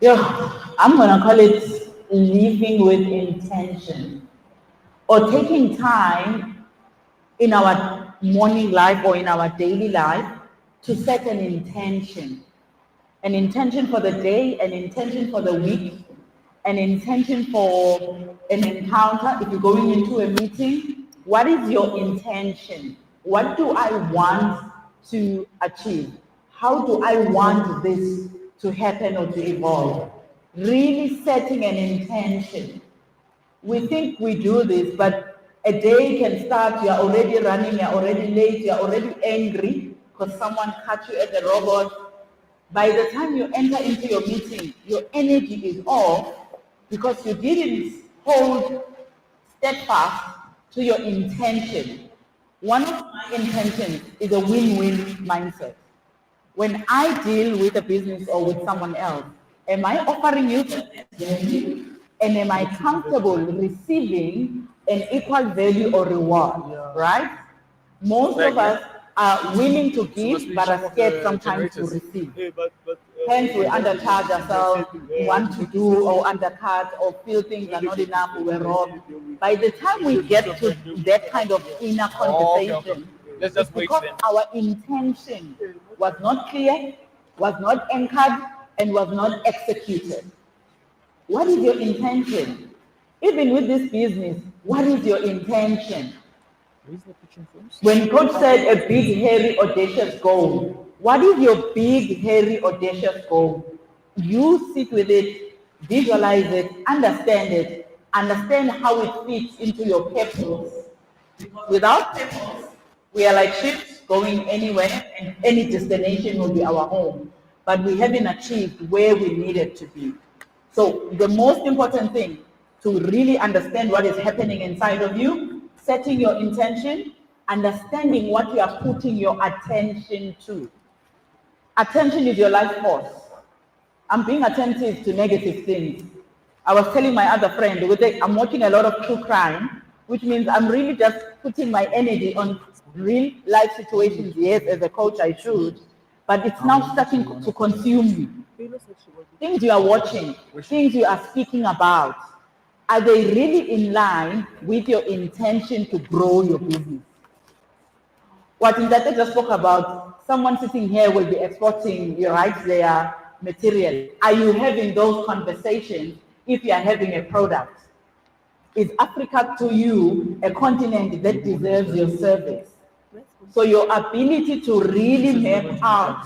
Yeah, I'm gonna call it living with intention or taking time in our morning life or in our daily life to set an intention for the day, an intention for the week, an intention for an encounter. If you're going into a meeting, what is your intention? What do I want to achieve? How do I want this to happen or to evolve? Really setting an intention. We think we do this, but a day can start, you're already running, you're already late, you're already angry because someone cut you at the robot. By the time you enter into your meeting, your energy is off because you didn't hold steadfast to your intention. One of my intentions is a win-win mindset. When I deal with a business or with someone else, am I offering you the best value? And am I comfortable receiving an equal value or reward, right? Most of us are willing to give, but are scared sometimes to receive. Hence, we undercharge ourselves, want to do or undercut or feel things are not enough, we're wrong. By the time we get to that kind of inner conversation, it's because our intention was not clear, was not anchored, and was not executed. What is your intention? Even with this business, what is your intention? When Coach said a big, hairy, audacious goal, what is your big, hairy, audacious goal? You sit with it, visualize it, understand how it fits into your purpose. Without purpose, we are like ships going anywhere, and any destination will be our home. But we haven't achieved where we needed to be. So the most important thing to really understand what is happening inside of you, setting your intention, understanding what you are putting your attention to. Attention is your life force. I'm being attentive to negative things. I was telling my other friend, I'm watching a lot of true crime, which means I'm really just putting my energy on real life situations, yes, as a coach I should, but it's now starting to consume you. Things you are watching, things you are speaking about, are they really in line with your intention to grow your business? What Indate just spoke about, someone sitting here will be exporting your rights their material. Are you having those conversations if you are having a product? Is Africa to you a continent that deserves your service? So your ability to really map out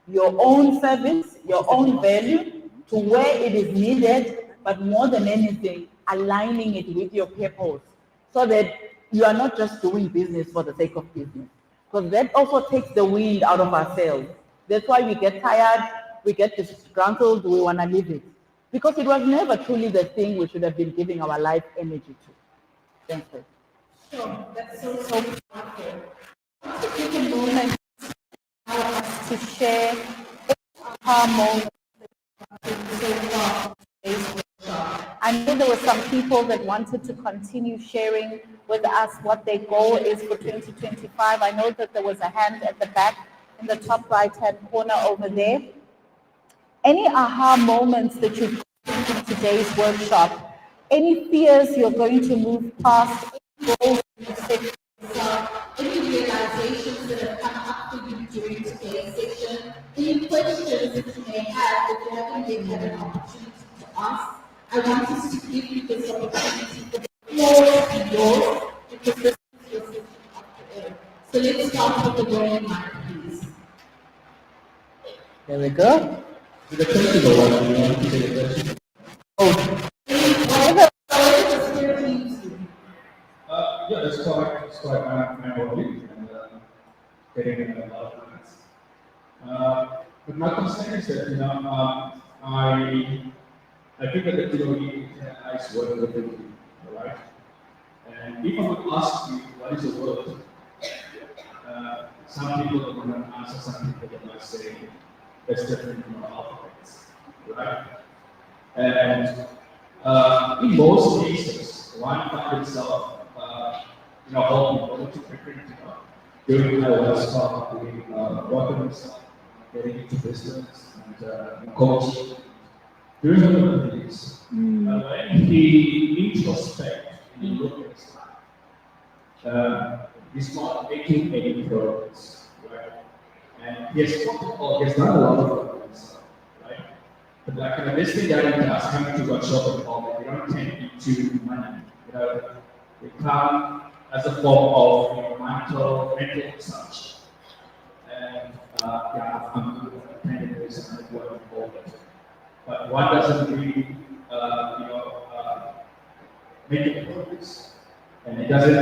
your own service, your own value to where it is needed, but more than anything, aligning it with your purpose so that you are not just doing business for the sake of business. Because that also takes the wind out of ourselves. That's why we get tired, we get disgruntled, we want to leave it. Because it was never truly the thing we should have been giving our life energy to. Thank you. Sure, that's so powerful. Take a moment to share our moment so far. I know there were some people that wanted to continue sharing with us what their goal is for 2025. I know that there was a hand at the back in the top right-hand corner over there. Any aha moments that you've got in today's workshop? Any fears you're going to move past? Any goals you've set for yourself? Any realizations that have come up for you during today's session? Any questions that you may have that you haven't been had an opportunity to ask? I want us to give you this opportunity for the floor to be yours because this is your session after all. So let's start with the rolling mic, please. There we go. The question or what? You want to say the question? Whatever the spirit leads you. Yeah, that's quite memorable and getting in a lot of minutes. But my concern is that, I think that the theory is a nice word for thinking, all right? And if I would ask you, what is a word? Some people are going to answer, some people are going to say, that's different from our alphabets, right? And in most cases, one finds itself, helping to different, doing doing working himself, getting into business and coaching, doing a lot of things. When he introspect, he look at his life, he's not making any progress, right? And he has done a lot of work on himself, right? But like this thing that he does, coming to workshop and all that, they don't tend into money. They come as a form of mental research. And I'm attending this and I'm working all that. But one doesn't really, make a progress. And it doesn't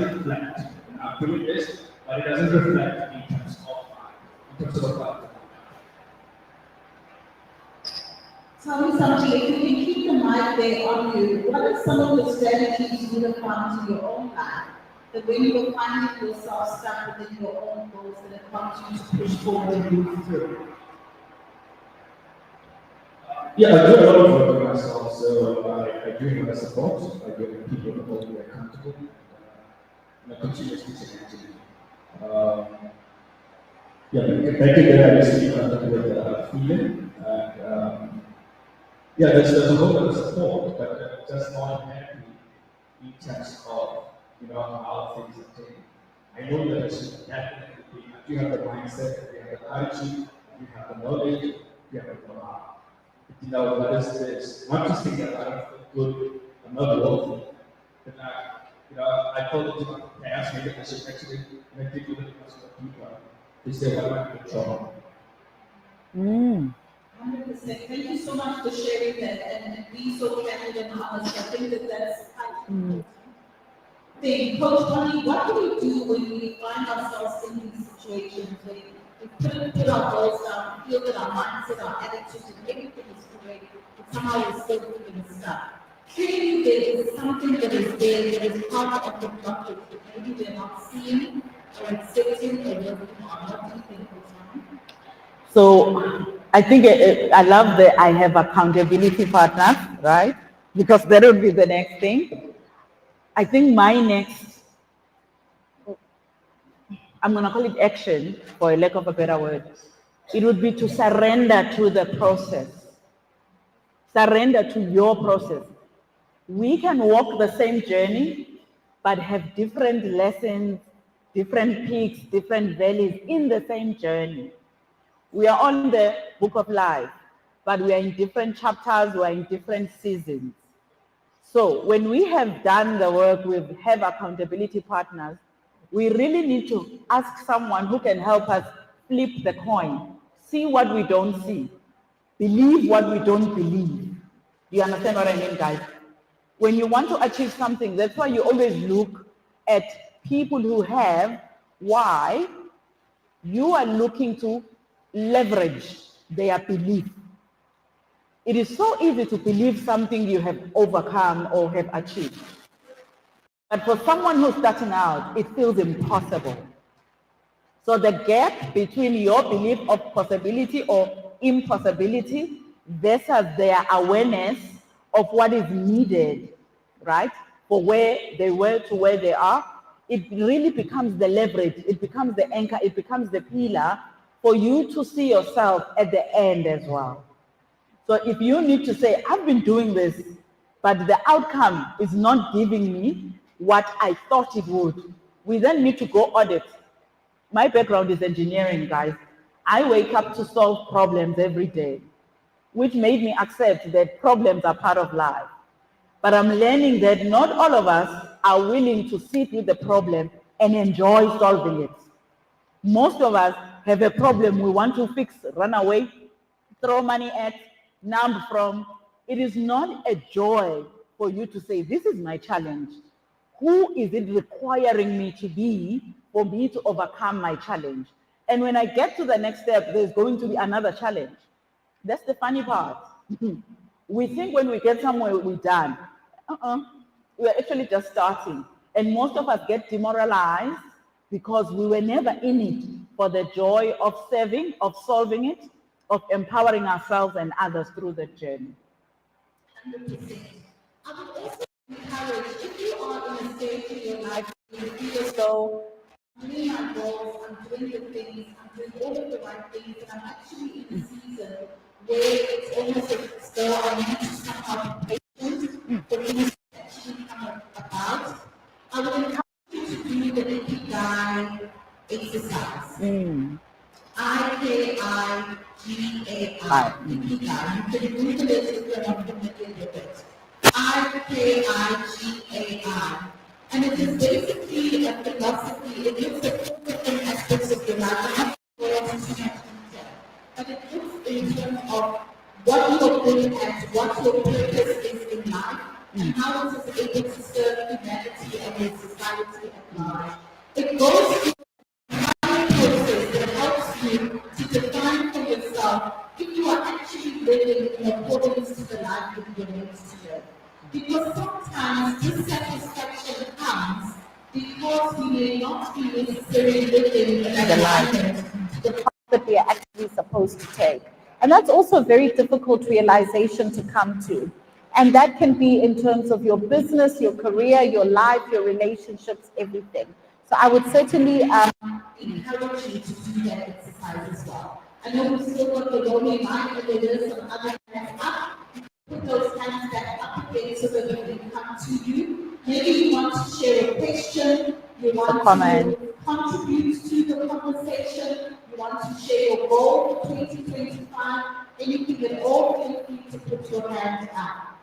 reflect. And I'm doing this, but it doesn't reflect in terms of life. Tell me something, if you can keep the mic there on you, what are some of the strategies you have found in your own life that when you were finding yourself stuck within your own goals that have caused you to push forward and move through? Yeah, I do a lot of work on myself, so I do my support, I do people who hold me accountable, and I continuously connecting. Back in there, I used to be contact with feeling, and there's a whole lot of support, but just not happy in terms of how things are taken. I know that I should definitely be. If you have the mindset, if you have the attitude, if you have the knowledge, if you have the know-how. What is this? Not just think that I don't feel good, I'm not worthy. But I told it to my parents, maybe I should actually make it with people. They say, what am I doing wrong? 100%. Thank you so much for sharing that and being so candid and honest. I think that that's important. Coach Tony, what do we do when we find ourselves in these situations where we couldn't put our goals down, feel that our mindset, our attitude, and everything is correct, but somehow we're still feeling stuck? Clearly, there is something that is there that is part of the blockage that maybe we're not seeing or accepting or working on. What do you think, Coach Tony? So I think I love that I have accountability partners, right? Because that would be the next thing. I think my next I'm going to call it action for a lack of a better word. It would be to surrender to the process. Surrender to your process. We can walk the same journey, but have different lessons, different peaks, different valleys in the same journey. We are on the book of life, but we are in different chapters, we are in different seasons. So when we have done the work, we have accountability partners, we really need to ask someone who can help us flip the coin, see what we don't see, believe what we don't believe. Do you understand what I mean, guys? When you want to achieve something, that's why you always look at people who have. Why? You are looking to leverage their belief. It is so easy to believe something you have overcome or have achieved. But for someone who's starting out, it feels impossible. So the gap between your belief of possibility or impossibility versus their awareness of what is needed, right, for where they were to where they are, it really becomes the leverage, it becomes the anchor, it becomes the pillar for you to see yourself at the end as well. So if you need to say, I've been doing this, but the outcome is not giving me what I thought it would, we then need to go audit. My background is engineering, guys. I wake up to solve problems every day, which made me accept that problems are part of life. But I'm learning that not all of us are willing to sit with the problem and enjoy solving it. Most of us have a problem we want to fix, run away, throw money at, numb from. It is not a joy for you to say, this is my challenge. Who is it requiring me to be for me to overcome my challenge? And when I get to the next step, there's going to be another challenge. That's the funny part. We think when we get somewhere, we're done. We're actually just starting. And most of us get demoralized because we were never in it for the joy of serving, of solving it, of empowering ourselves and others through the journey. 100%. I would also encourage, if you are in a stage in your life where you feel as though I'm doing my goals, I'm doing the things, I'm doing all of the right things, and I'm actually in a season where it's almost as though I need to somehow be patient for things to actually come about, I would encourage you to do the Ikigai exercise. I-K-I-G-A-I. Ikigai. You can Google it if you're not familiar with it. I-K-I-G-A-I. And it is basically a philosophy. It looks at all different aspects of your life. I'm not going to too much detail. But it looks in terms of what you're good at, what your purpose is in life, and how it is able to serve humanity and the society at large. It goes through process that helps you to define for yourself if you are actually living in accordance to the life that you're meant to live. Because sometimes dissatisfaction comes because we may not be necessarily living in alignment to the path that we are actually supposed to take. And that's also a very difficult realization to come to. And that can be in terms of your business, your career, your life, your relationships, everything. So I would certainly encourage you to do that exercise as well. I know we've still got the lonely mind, and there is some other hands up. Put those hands back up again so that we can come to you. Maybe you want to share a question, you want to contribute to the conversation, you want to share your goal for 2025, and you can all feel free to put your hand up.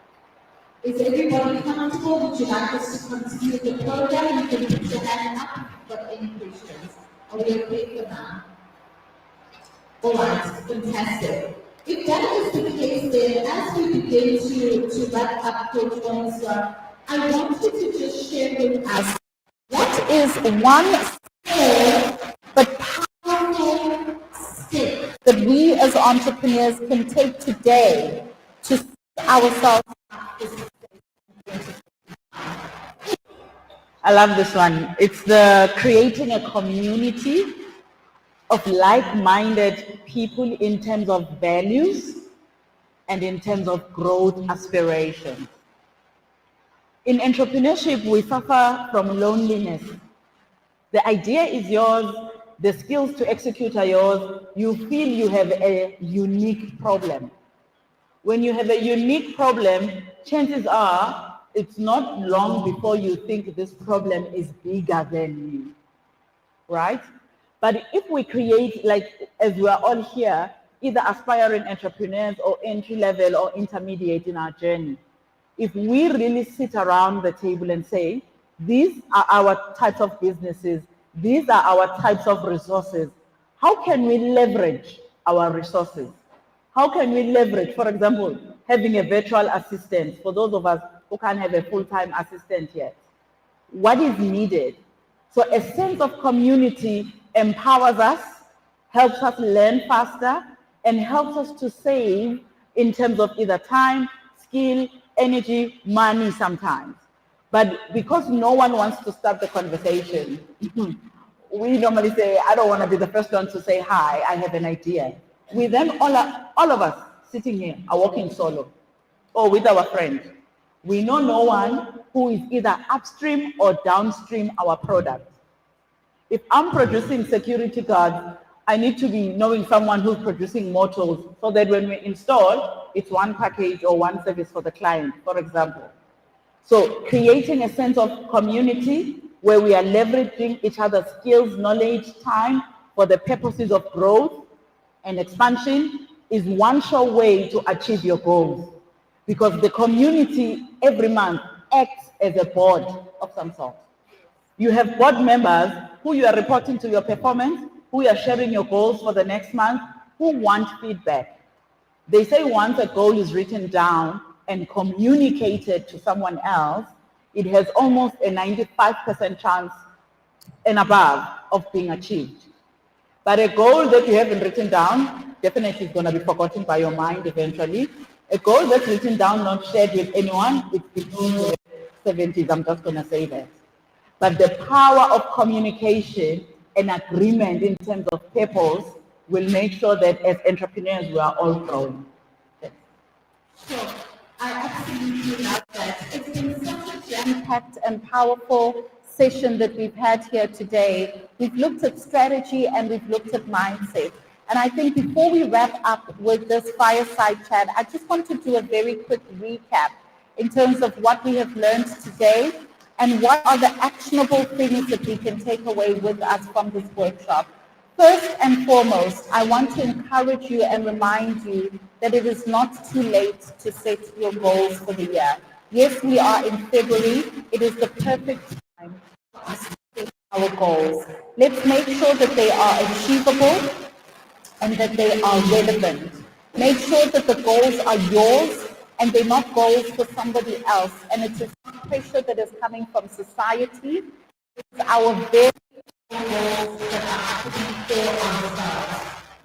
Is everybody comfortable? Would you like us to continue the program? You can put your hand up if you've got any questions. Are we okay for now? All right, fantastic. If that is the case, then as we begin to wrap up Coach Onisa, I want you to just share with us what is one small but powerful step that we as entrepreneurs can take today to set ourselves up for success. I love this one. It's the creating a community of like-minded people in terms of values and in terms of growth aspirations. In entrepreneurship, we suffer from loneliness. The idea is yours, the skills to execute are yours, you feel you have a unique problem. When you have a unique problem, chances are it's not long before you think this problem is bigger than you, right? But if we create, like as we are all here, either aspiring entrepreneurs or entry level or intermediate in our journey, if we really sit around the table and say, these are our types of businesses, these are our types of resources, how can we leverage our resources? How can we leverage, for example, having a virtual assistant for those of us who can't have a full-time assistant yet? What is needed? So a sense of community empowers us, helps us learn faster, and helps us to save in terms of either time, skill, energy, money sometimes. But because no one wants to start the conversation, we normally say, I don't want to be the first one to say, hi, I have an idea. We then, all of us sitting here are working solo or with our friends. We know no one who is either upstream or downstream our product. If I'm producing security guards, I need to be knowing someone who's producing motors so that when we install, it's one package or one service for the client, for example. So creating a sense of community where we are leveraging each other's skills, knowledge, time for the purposes of growth and expansion is one sure way to achieve your goals. Because the community every month acts as a board of some sort. You have board members who you are reporting to your performance, who you are sharing your goals for the next month, who want feedback. They say once a goal is written down and communicated to someone else, it has almost a 95% chance and above of being achieved. But a goal that you haven't written down definitely is going to be forgotten by your mind eventually. A goal that's written down, not shared with anyone, it's between the 70s, I'm just going to say that. But the power of communication and agreement in terms of purpose will make sure that as entrepreneurs, we are all growing. Sure. I absolutely love that. It's been such a jam-packed and powerful session that we've had here today. We've looked at strategy and we've looked at mindset. And I think before we wrap up with this fireside chat, I just want to do a very quick recap in terms of what we have learned today and what are the actionable things that we can take away with us from this workshop. First and foremost, I want to encourage you and remind you that it is not too late to set your goals for the year. Yes, we are in February. It is the perfect time to set our goals. Let's make sure that they are achievable and that they are relevant. Make sure that the goals are yours and they're not goals for somebody else. And it is not pressure that is coming from society. It's our very goals that are happening for ourselves.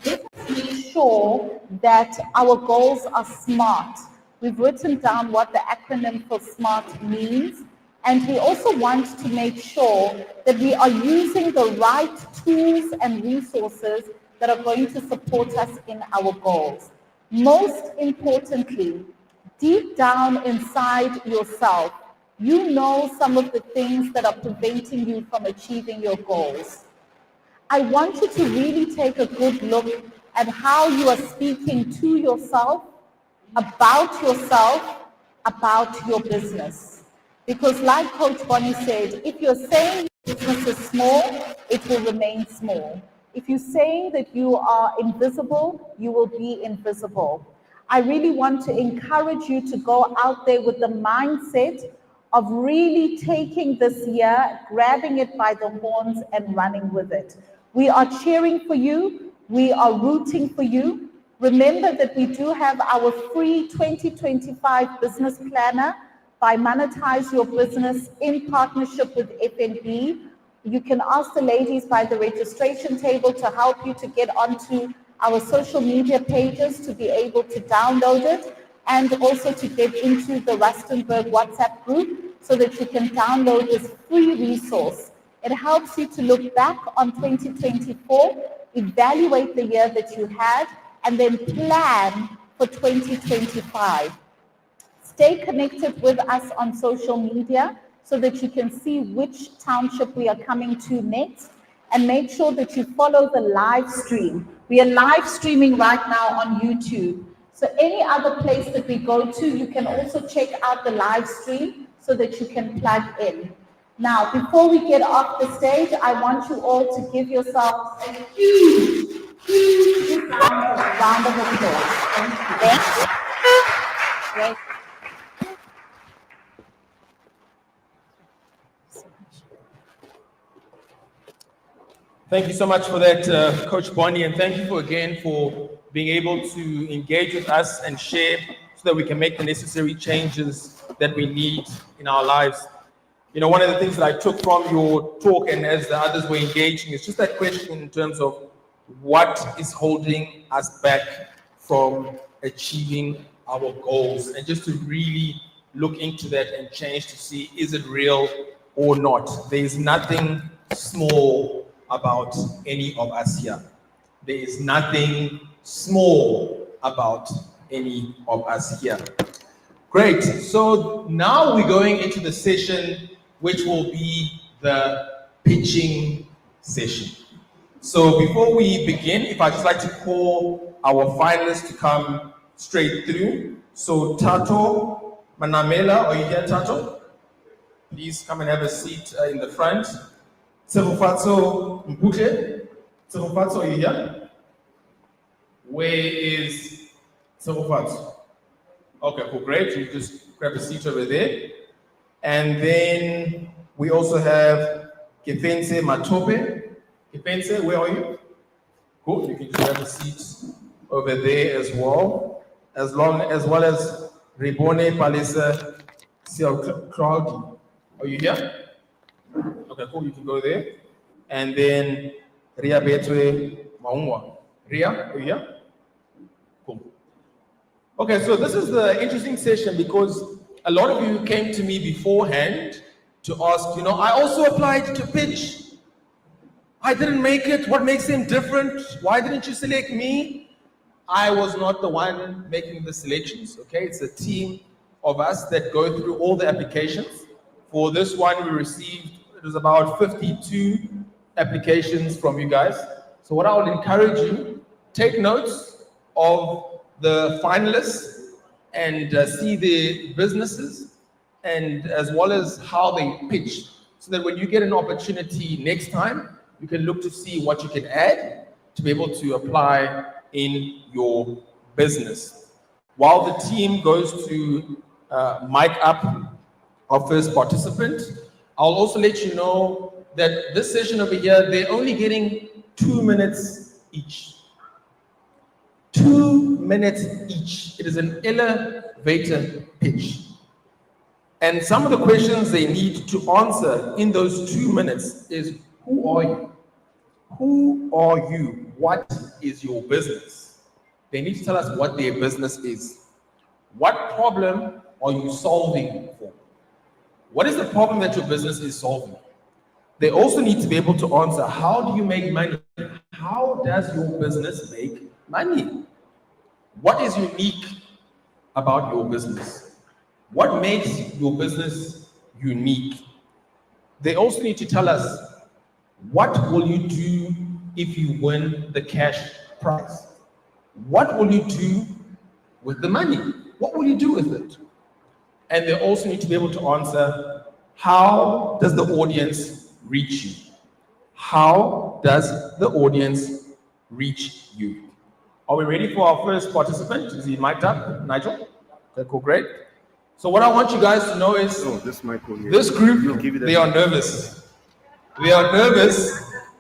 Let's make sure that our goals are SMART. We've written down what the acronym for SMART means. And we also want to make sure that we are using the right tools and resources that are going to support us in our goals. Most importantly, deep down inside yourself, you know some of the things that are preventing you from achieving your goals. I want you to really take a good look at how you are speaking to yourself, about your business. Because like Coach Bonnie said, if you're saying your business is small, it will remain small. If you're saying that you are invisible, you will be invisible. I really want to encourage you to go out there with the mindset of really taking this year, grabbing it by the horns and running with it. We are cheering for you. We are rooting for you. Remember that we do have our free 2025 business planner by Monetize Your Business in partnership with FNB. You can ask the ladies by the registration table to help you to get onto our social media pages to be able to download it and also to get into the Rustenburg WhatsApp group so that you can download this free resource. It helps you to look back on 2024, evaluate the year that you had, and then plan for 2025. Stay connected with us on social media so that you can see which township we are coming to next. and make sure that you follow the live stream. We are live streaming right now on YouTube. So any other place that we go to, you can also check out the live stream so that you can plug in. Now, before we get off the stage, I want you all to give yourselves a huge round of applause. Thank you. Great. Thank you so much for that, Coach Bonnie, and thank you again for being able to engage with us and share so that we can make the necessary changes that we need in our lives. You know, one of the things that I took from your talk and as the others were engaging is just that question in terms of what is holding us back from achieving our goals, and just to really look into that and change to see, is it real or not? There is nothing small about any of us here. There is nothing small about any of us here. Great. So now we're going into the session, which will be the pitching session. So before we begin, if I'd just like to call our finalists to come straight through. So Tato Manamela, are you here, Tato? Please come and have a seat in the front. Tserufatso Mpute. Tserufatso, are you here? Where is Tserufatso? Okay, cool, great. You just grab a seat over there. And then we also have Kefense Matope. Kefense, where are you? Cool, you can just grab a seat over there as well. As well as Ribone Palisa Siakradi. Are you here? Okay, cool, you can go there. And then Ria Betwe Maungwa. Ria, are you here? Cool. Okay, so this is the interesting session because a lot of you came to me beforehand to ask, you know, I also applied to pitch. I didn't make it. What makes them different? Why didn't you select me? I was not the one making the selections, okay? It's a team of us that go through all the applications. For this one, we received, it was about 52 applications from you guys. So what I would encourage you, take notes of the finalists and see their businesses and as well as how they pitch, so that when you get an opportunity next time, you can look to see what you can add to be able to apply in your business. While the team goes to mic up our first participant, I'll also let you know that this session over here, they're only getting 2 minutes each. 2 minutes each. It is an elevator pitch. And some of the questions they need to answer in those 2 minutes is, who are you? Who are you? What is your business? They need to tell us what their business is. What problem are you solving for? What is the problem that your business is solving? They also need to be able to answer, how do you make money? How does your business make money? What is unique about your business? What makes your business unique? They also need to tell us, what will you do if you win the cash prize? What will you do with the money? What will you do with it? And they also need to be able to answer, how does the audience reach you? How does the audience reach you? Are we ready for our first participant? Is he mic'd up, Nigel? Okay, cool, great. So what I want you guys to know is, this group, they are nervous. They are nervous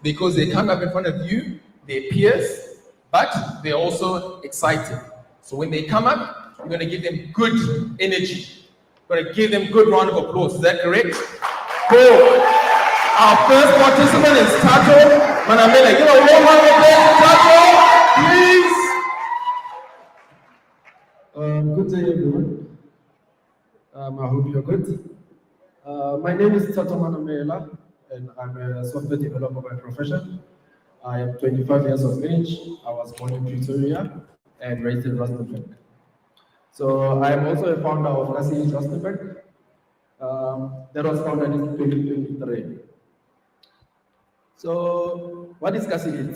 because they come up in front of you, their peers, but they're also excited. So when they come up, you're going to give them good energy. You're going to give them good round of applause. Is that correct? Cool. Our first participant is Tato Manamela. Give a warm round of applause to Tato, please. Good day, everyone. I hope you're good. My name is Tato Manamela, and I'm a software developer by profession. I am 25 years of age. I was born in Pretoria and raised in Rustenburg. So I am also a founder of Rustenburg Rustenburg. That was founded in 2023. So, what is Kasi Eat?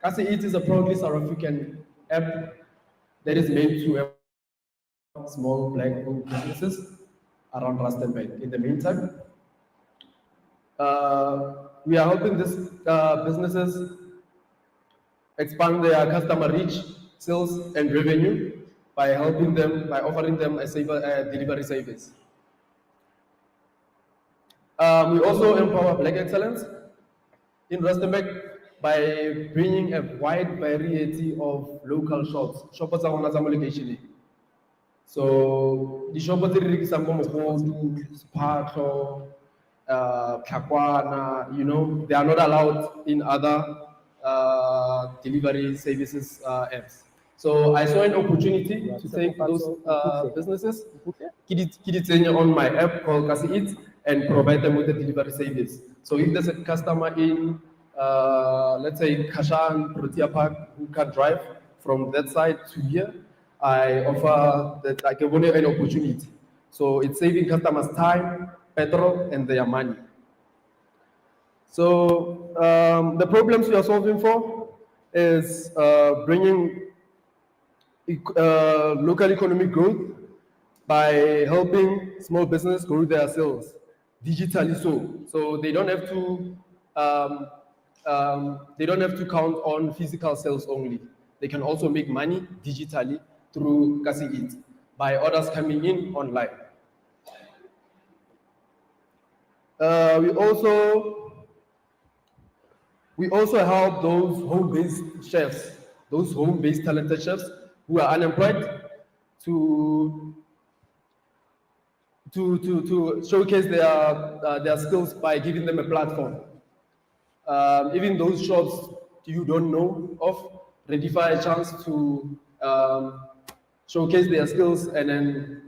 Kasi Eat is a proudly South African app that is meant to help small black-owned businesses around Rustenburg. In the meantime, we are helping these businesses expand their customer reach, sales, and revenue by helping them, by offering them a delivery service. We also empower Black excellence in Rustenburg by bringing a wide variety of local shops. Shops are on a location. So the shop tse re rekisang bo mogodu, sephatlho, tlhakwana, they are not allowed in other delivery services apps. So I saw an opportunity to take those businesses, ke di tsenye on my app called Kasi Eat, and provide them with a delivery service. So if there's a customer in, let's say, Kashan, Protea Park, who can drive from that side to here, I offer that I can an opportunity. So it's saving customers time, petrol, and their money. So the problems we are solving for is bringing local economic growth by helping small business grow their sales digitally. So they don't have to count on physical sales only. They can also make money digitally through Kasi Eat by orders coming in online. We also help those home-based chefs, those home-based talented chefs who are unemployed to showcase their skills by giving them a platform. Even those shops you don't know of, Redify a chance to showcase their skills and then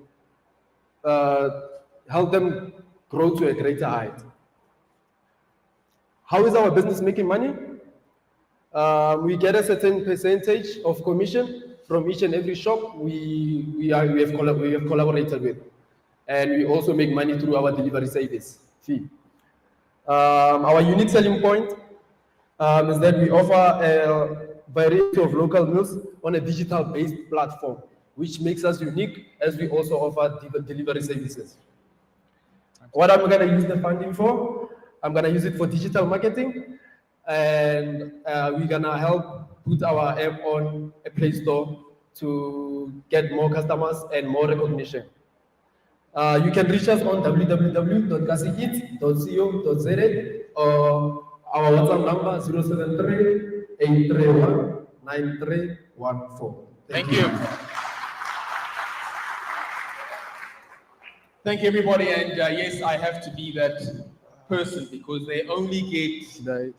help them grow to a greater height. How is our business making money? We get a certain percentage of commission from each and every shop we have collaborated with. And we also make money through our delivery service fee. Our unique selling point is that we offer a variety of local meals on a digital-based platform, which makes us unique as we also offer delivery services. What I'm going to use the funding for? I'm going to use it for digital marketing, and we're going to help put our app on a Play Store to get more customers and more recognition. You can reach us on www.kasieat.co.za or our WhatsApp number 073-831-9314. Thank you. Thank you, everybody. And yes, I have to be that person because they only get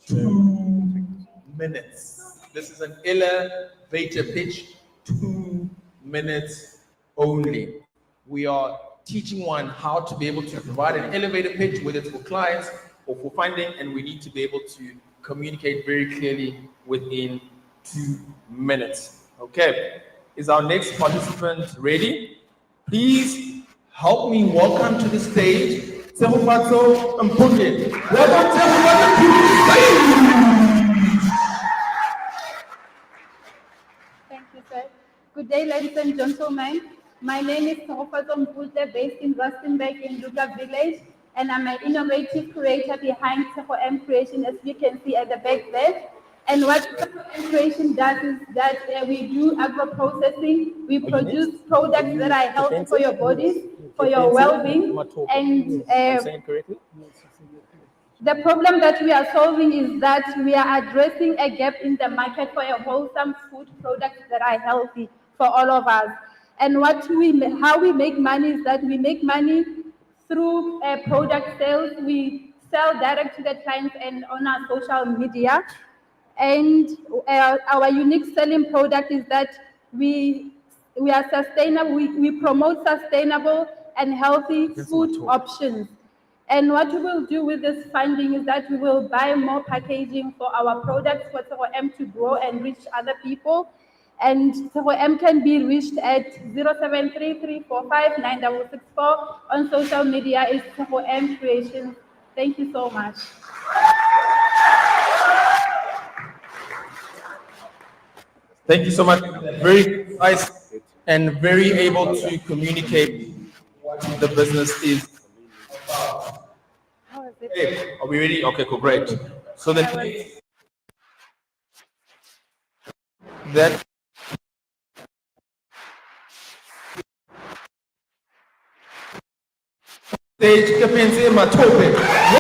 2 minutes. This is an elevator pitch, 2 minutes only. We are teaching one how to be able to provide an elevator pitch, whether it's for clients or for funding, and we need to be able to communicate very clearly within 2 minutes. Okay, is our next participant ready? Please help me welcome to the stage, Sehufatso Mpunge. Welcome everybody to the stage. Thank you, sir. Good day, ladies and gentlemen. My name is Sehufatso Mpunge, based in Rustenburg in Luka Village, and I'm an innovative creator behind M Creation, as you can see at the back there. And what M Creation does is that we do agro-processing. We produce products that are healthy for your bodies, for your well-being. And the problem that we are solving is that we are addressing a gap in the market for a wholesome food products that are healthy for all of us. And how we make money is that we make money through product sales. We sell direct to the clients and on our social media. And our unique selling product is that we are sustainable. We promote sustainable and healthy food options. And what we will do with this funding is that we will buy more packaging for our products for M to grow and reach other people. And M can be reached at 0733459664. On social media is M Creations. Thank you so much. Thank you so much. Very precise and very able to communicate what the business is. Okay, are we ready? Okay, cool, great. So then that stage kapenzi matope.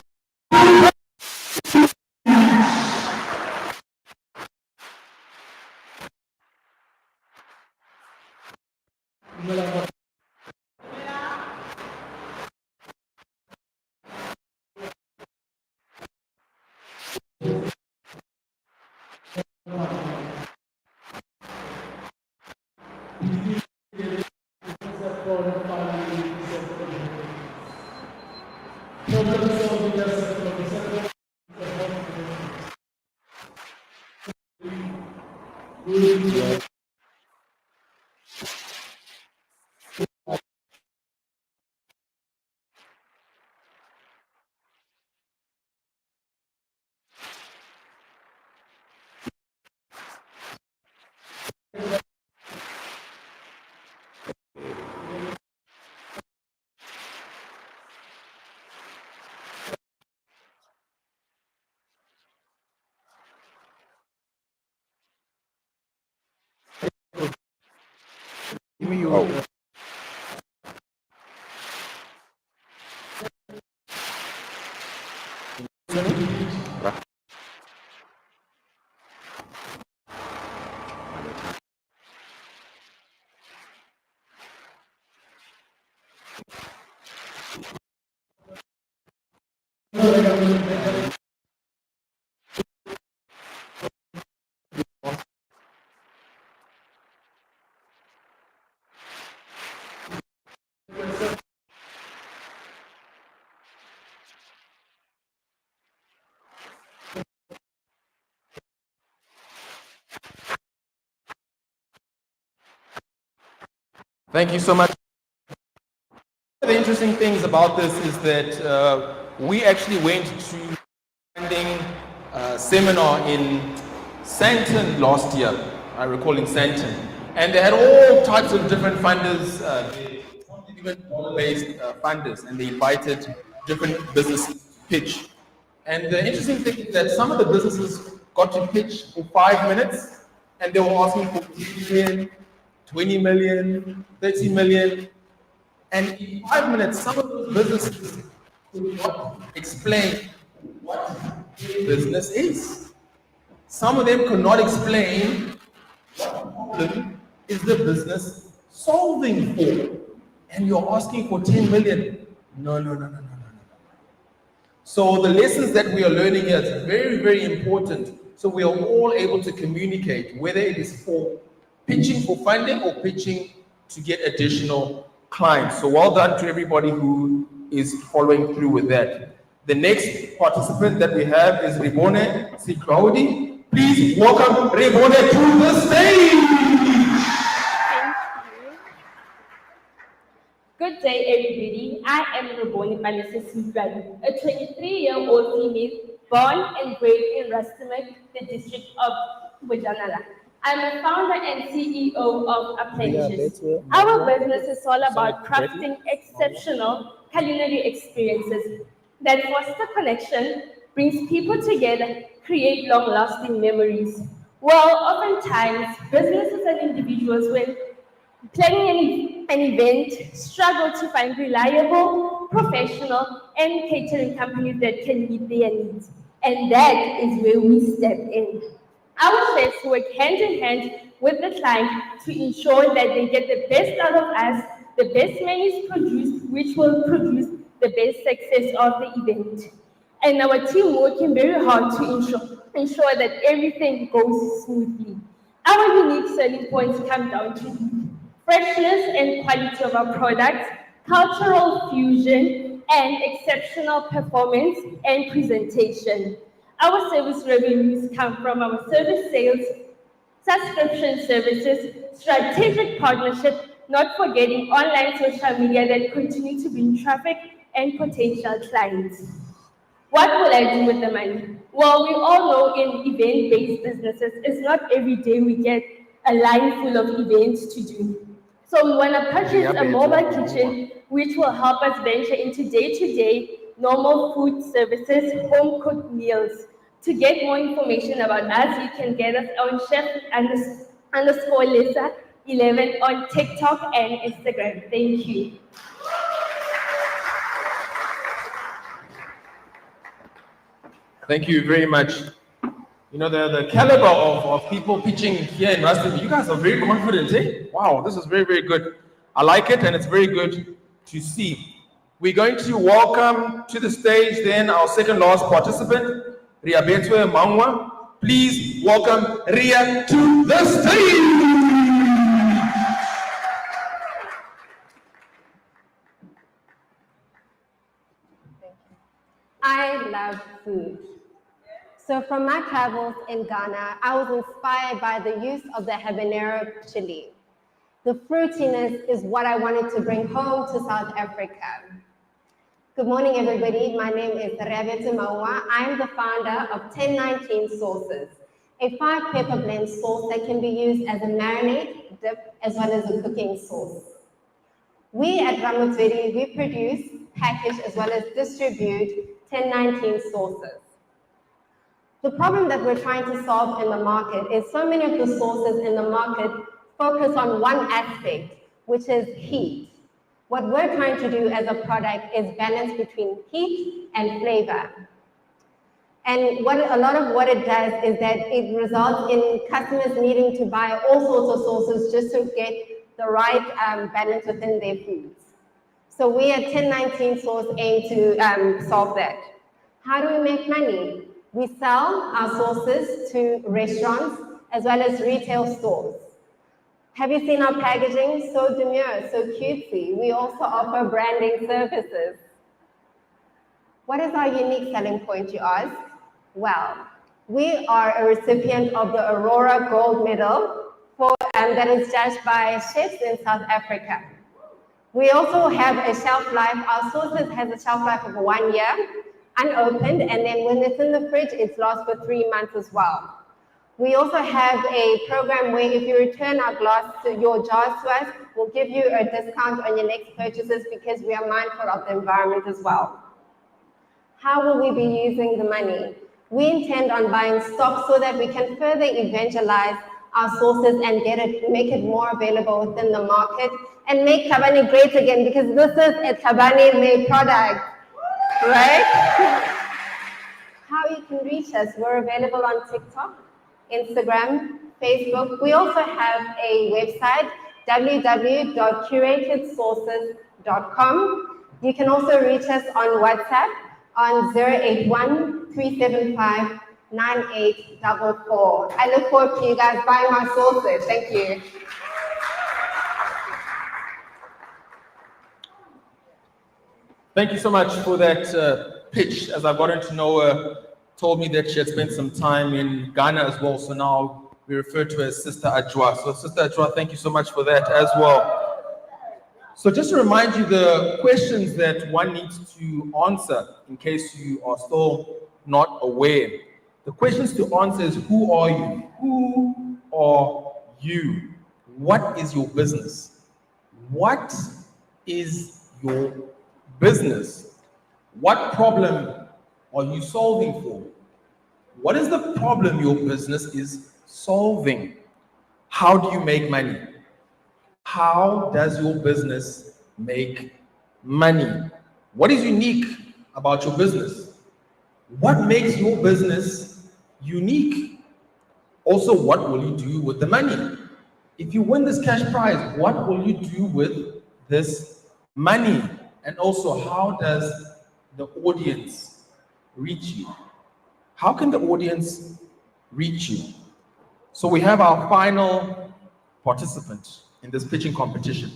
Thank you so much. One of the interesting things about this is that we actually went to funding seminar in Santon last year. I recall in Santon, and they had all types of different funders, even dollar-based funders, and they invited different businesses to pitch. And the interesting thing is that some of the businesses got to pitch for 5 minutes, and they were asking for 10 million, 20 million, 30 million. And in 5 minutes, some of those businesses could not explain what business is. Some of them could not explain what problem is the business solving for. And you're asking for 10 million. No, no, no, no, no, no. So the lessons that we are learning here is very, very important. So we are all able to communicate, whether it is for pitching for funding or pitching to get additional clients. So well done to everybody who is following through with that. The next participant that we have is Ribone Sikraudi. Please welcome Ribone to the stage. Good day, everybody. I am Roboni Palisa, a 23-year-old female born and bred in Rustenburg, the district of Bujanala. I'm a founder and CEO of Apprentices. Our business is all about crafting exceptional culinary experiences that foster connection, brings people together, create long-lasting memories. Well, oftentimes, businesses and individuals, when planning an event, struggle to find reliable, professional, and catering companies that can meet their needs. And that is where we step in. Our chefs work hand in hand with the client to ensure that they get the best out of us, the best menus produced, which will produce the best success of the event. And our team working very hard to ensure that everything goes smoothly. Our unique selling points come down to freshness and quality of our products, cultural fusion, and exceptional performance and presentation. Our service revenues come from our service sales, subscription services, strategic partnership, not forgetting online social media that continue to bring traffic and potential clients. What will I do with the money? Well, we all know in event-based businesses, it's not every day we get a line full of events to do. So we want to purchase a mobile kitchen, which will help us venture into day-to-day normal food services, home-cooked meals. To get more information about us, you can get us on chef_Lisa11 on TikTok and Instagram. Thank you. Thank you very much. You know, the caliber of people pitching here in Rustenburg, you guys are very confident, eh? Wow, this is very, very good. I like it, and it's very good to see. We're going to welcome to the stage then our second last participant, Ria Betwe Mangwa. Please welcome Ria to the stage. I love food. So from my travels in Ghana, I was inspired by the use of the habanero chili. The fruitiness is what I wanted to bring home to South Africa. Good morning, everybody. My name is Rabete Maua. I am the founder of 1019 Sauces, a 5-pepper blend sauce that can be used as a marinade, dip, as well as a cooking sauce. We at Ramotsvedi, we produce, package, as well as distribute 1019 sauces. The problem that we're trying to solve in the market is so many of the sauces in the market focus on one aspect, which is heat. What we're trying to do as a product is balance between heat and flavor. And a lot of what it does is that it results in customers needing to buy all sorts of sauces just to get the right balance within their foods. So we at 1019 Sauce aim to solve that. How do we make money? We sell our sauces to restaurants as well as retail stores. Have you seen our packaging? So demure, so cutesy. We also offer branding services. What is our unique selling point, you ask? Well, we are a recipient of the Aurora Gold Medal that is judged by chefs in South Africa. We also have a shelf life. Our sauces has a shelf life of 1 year, unopened, and then when it's in the fridge, it's lasts for 3 months as well. We also have a program where if you return your jars to us, we'll give you a discount on your next purchases because we are mindful of the environment as well. How will we be using the money? We intend on buying stock so that we can further evangelize our sauces and make it more available within the market and make Tlhabane great again, because this is a Tlhabane-made product, right? How you can reach us, we're available on TikTok, Instagram, Facebook. We also have a website, www.curatedsources.com. You can also reach us on WhatsApp on 081-375-9844. I look forward to you guys buying my sauces. Thank you. Thank you so much for that pitch. As I've gotten to know her, told me that she had spent some time in Ghana as well. So now we refer to her as Sister Ajwa. So Sister Ajwa, thank you so much for that as well. So just to remind you the questions that one needs to answer in case you are still not aware. The questions to answer is, who are you? Who are you? What is your business? What is your business? What problem are you solving for? What is the problem your business is solving? How do you make money? How does your business make money? What is unique about your business? What makes your business unique? Also, what will you do with the money? If you win this cash prize, what will you do with this money? And also, how does the audience reach you? How can the audience reach you? So we have our final participant in this pitching competition.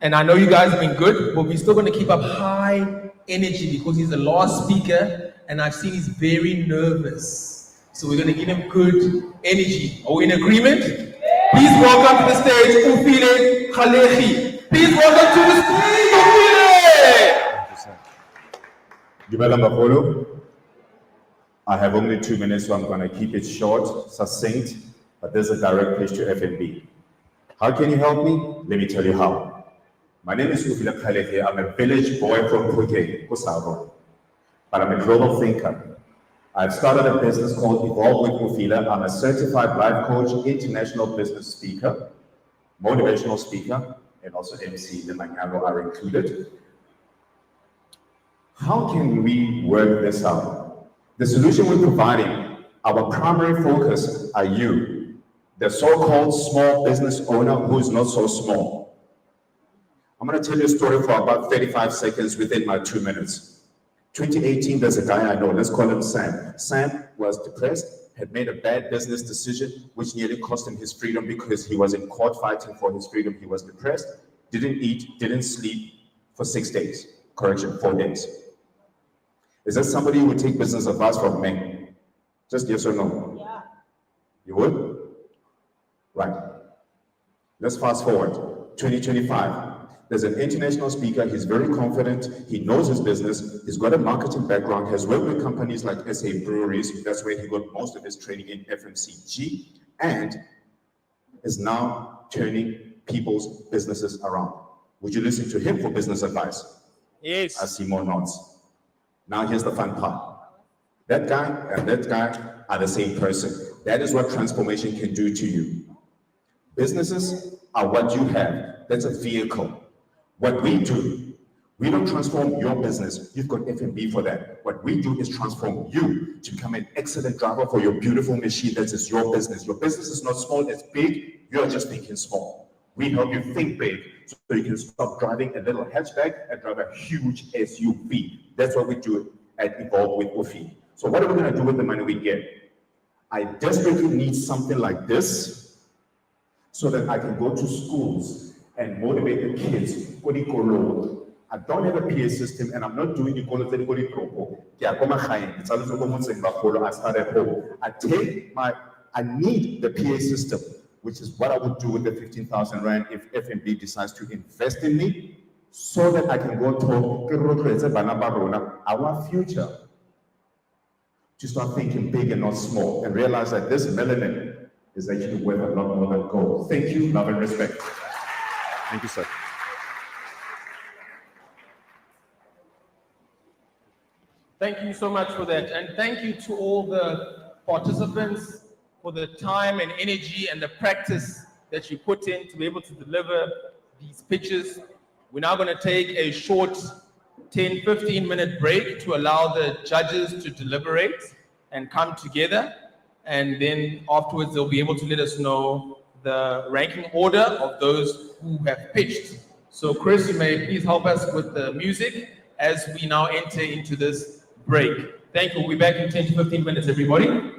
And I know you guys have been good, but we're still going to keep up high energy because he's the last speaker and I've seen he's very nervous. So we're going to give him good energy. Are we in agreement? Please welcome to the stage Ufile Khalehi. Please welcome to the stage Ufile! Dumela Makolo. I have only 2 minutes, so I'm going to keep it short, succinct, but there's a direct pitch to FNB. How can you help me? Let me tell you how. My name is Ufila Khalehe. I'm a village boy from Puke, Kusabo, but I'm a global thinker. I've started a business called Evolve with Ufila. I'm a certified life coach, international business speaker, motivational speaker, and also MC. The Manyalo are included. How can we work this out? The solution we're providing, our primary focus are you, the so-called small business owner who's not so small. I'm going to tell you a story for about 35 seconds within my 2 minutes. 2018, there's a guy I know, let's call him Sam. Sam was depressed, had made a bad business decision, which nearly cost him his freedom because he was in court fighting for his freedom. He was depressed, didn't eat, didn't sleep for 6 days. Correction, 4 days. Is that somebody who would take business advice from me? Just yes or no? Yeah. You would? Right. Let's fast forward. 2025. There's an international speaker. He's very confident. He knows his business. He's got a marketing background. Has worked with companies like SA Breweries. That's where he got most of his training in FMCG. And is now turning people's businesses around. Would you listen to him for business advice? Yes. I see more nods. Now here's the fun part. That guy and that guy are the same person. That is what transformation can do to you. Businesses are what you have. That's a vehicle. What we do, we don't transform your business. You've got F&B for that. What we do is transform you to become an excellent driver for your beautiful machine that is your business. Your business is not small, it's big. You're just thinking small. We help you think big so you can stop driving a little hatchback and drive a huge SUV. That's what we do at Evolve with Ufi. So what are we going to do with the money we get? I desperately need something like this so that I can go to schools and motivate the kids. I don't have a PA system and I'm not doing the quality. I need the PA system, which is what I would do with the 15,000 Rand if FNB decides to invest in me, so that I can go to our future, to start thinking big and not small, and realize that this melanin is actually worth a lot more than gold. Thank you, love and respect. Thank you, sir. Thank you so much for that. And thank you to all the participants for the time and energy and the practice that you put in to be able to deliver these pitches. We're now going to take a short 10, 15-minute break to allow the judges to deliberate and come together. And then afterwards, they'll be able to let us know the ranking order of those who have pitched. So Chris, you may please help us with the music as we now enter into this break. Thank you. We'll be back in 10 to 15 minutes, everybody.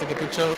take a picture.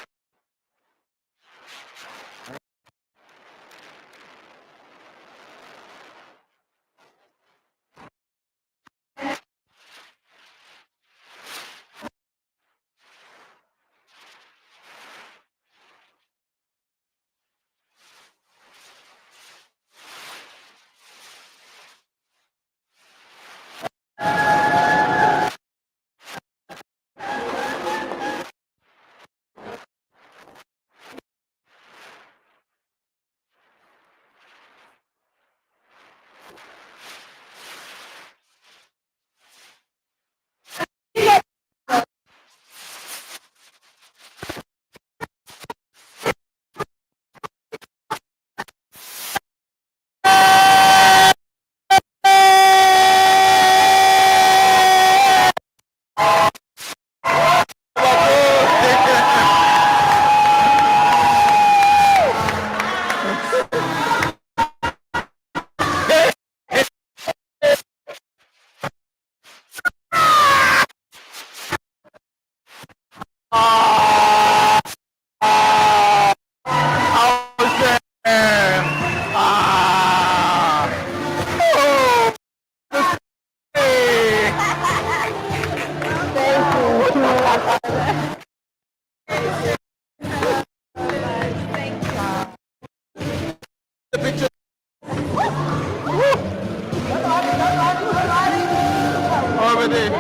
Over there.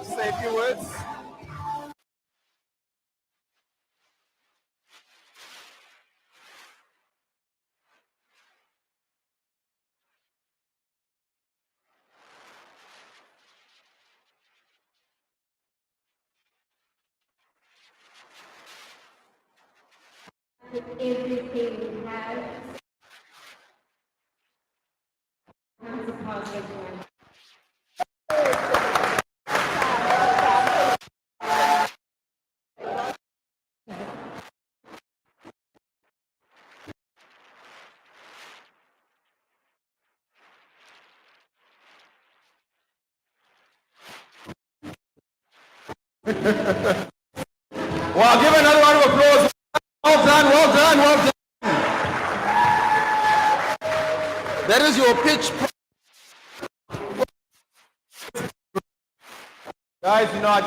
Say a few words. Everything we have comes across everyone. Wow, give another round of applause. Well done, well done, well done. That is your pitch. Guys, you know,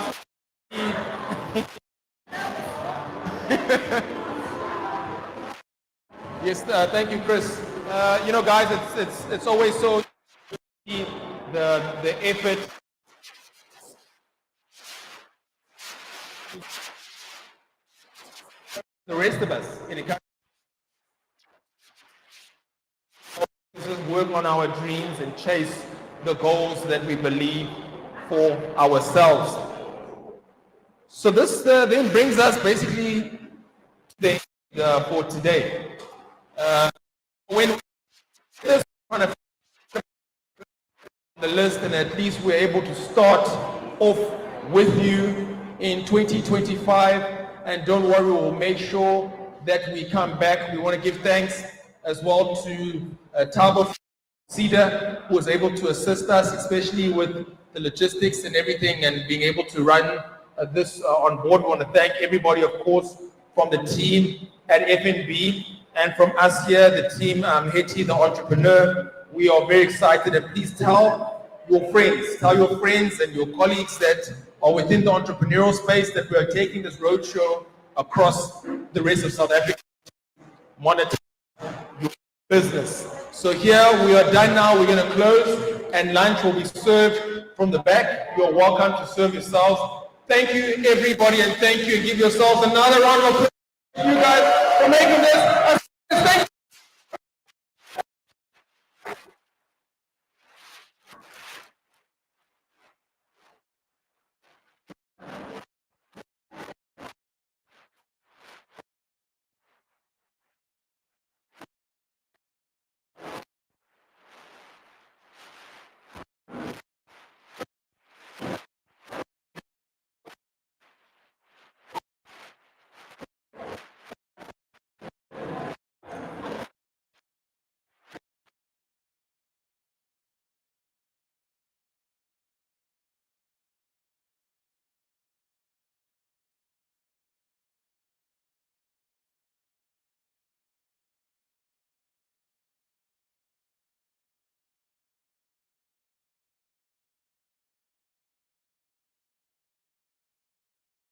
yes, thank you, Chris. You know, guys, it's always so the effort. The rest of us in a country work on our dreams and chase the goals that we believe for ourselves. So this then brings us basically for today. When this kind of the list, and at least we're able to start off with you in 2025. And don't worry, we'll make sure that we come back. We want to give thanks as well to Tabo Cedar, who was able to assist us, especially with the logistics and everything, and being able to run this on board. We want to thank everybody, of course, from the team at FNB and from us here, the team, Hetty, the entrepreneur. We are very excited, and please tell your friends and your colleagues that are within the entrepreneurial space that we are taking this roadshow across the rest of South Africa. Monetize your business. So here we are done now. We're going to close, and lunch will be served from the back. You're welcome to serve yourselves. Thank you, everybody, and thank you. Give yourselves another round of applause. You guys for making this a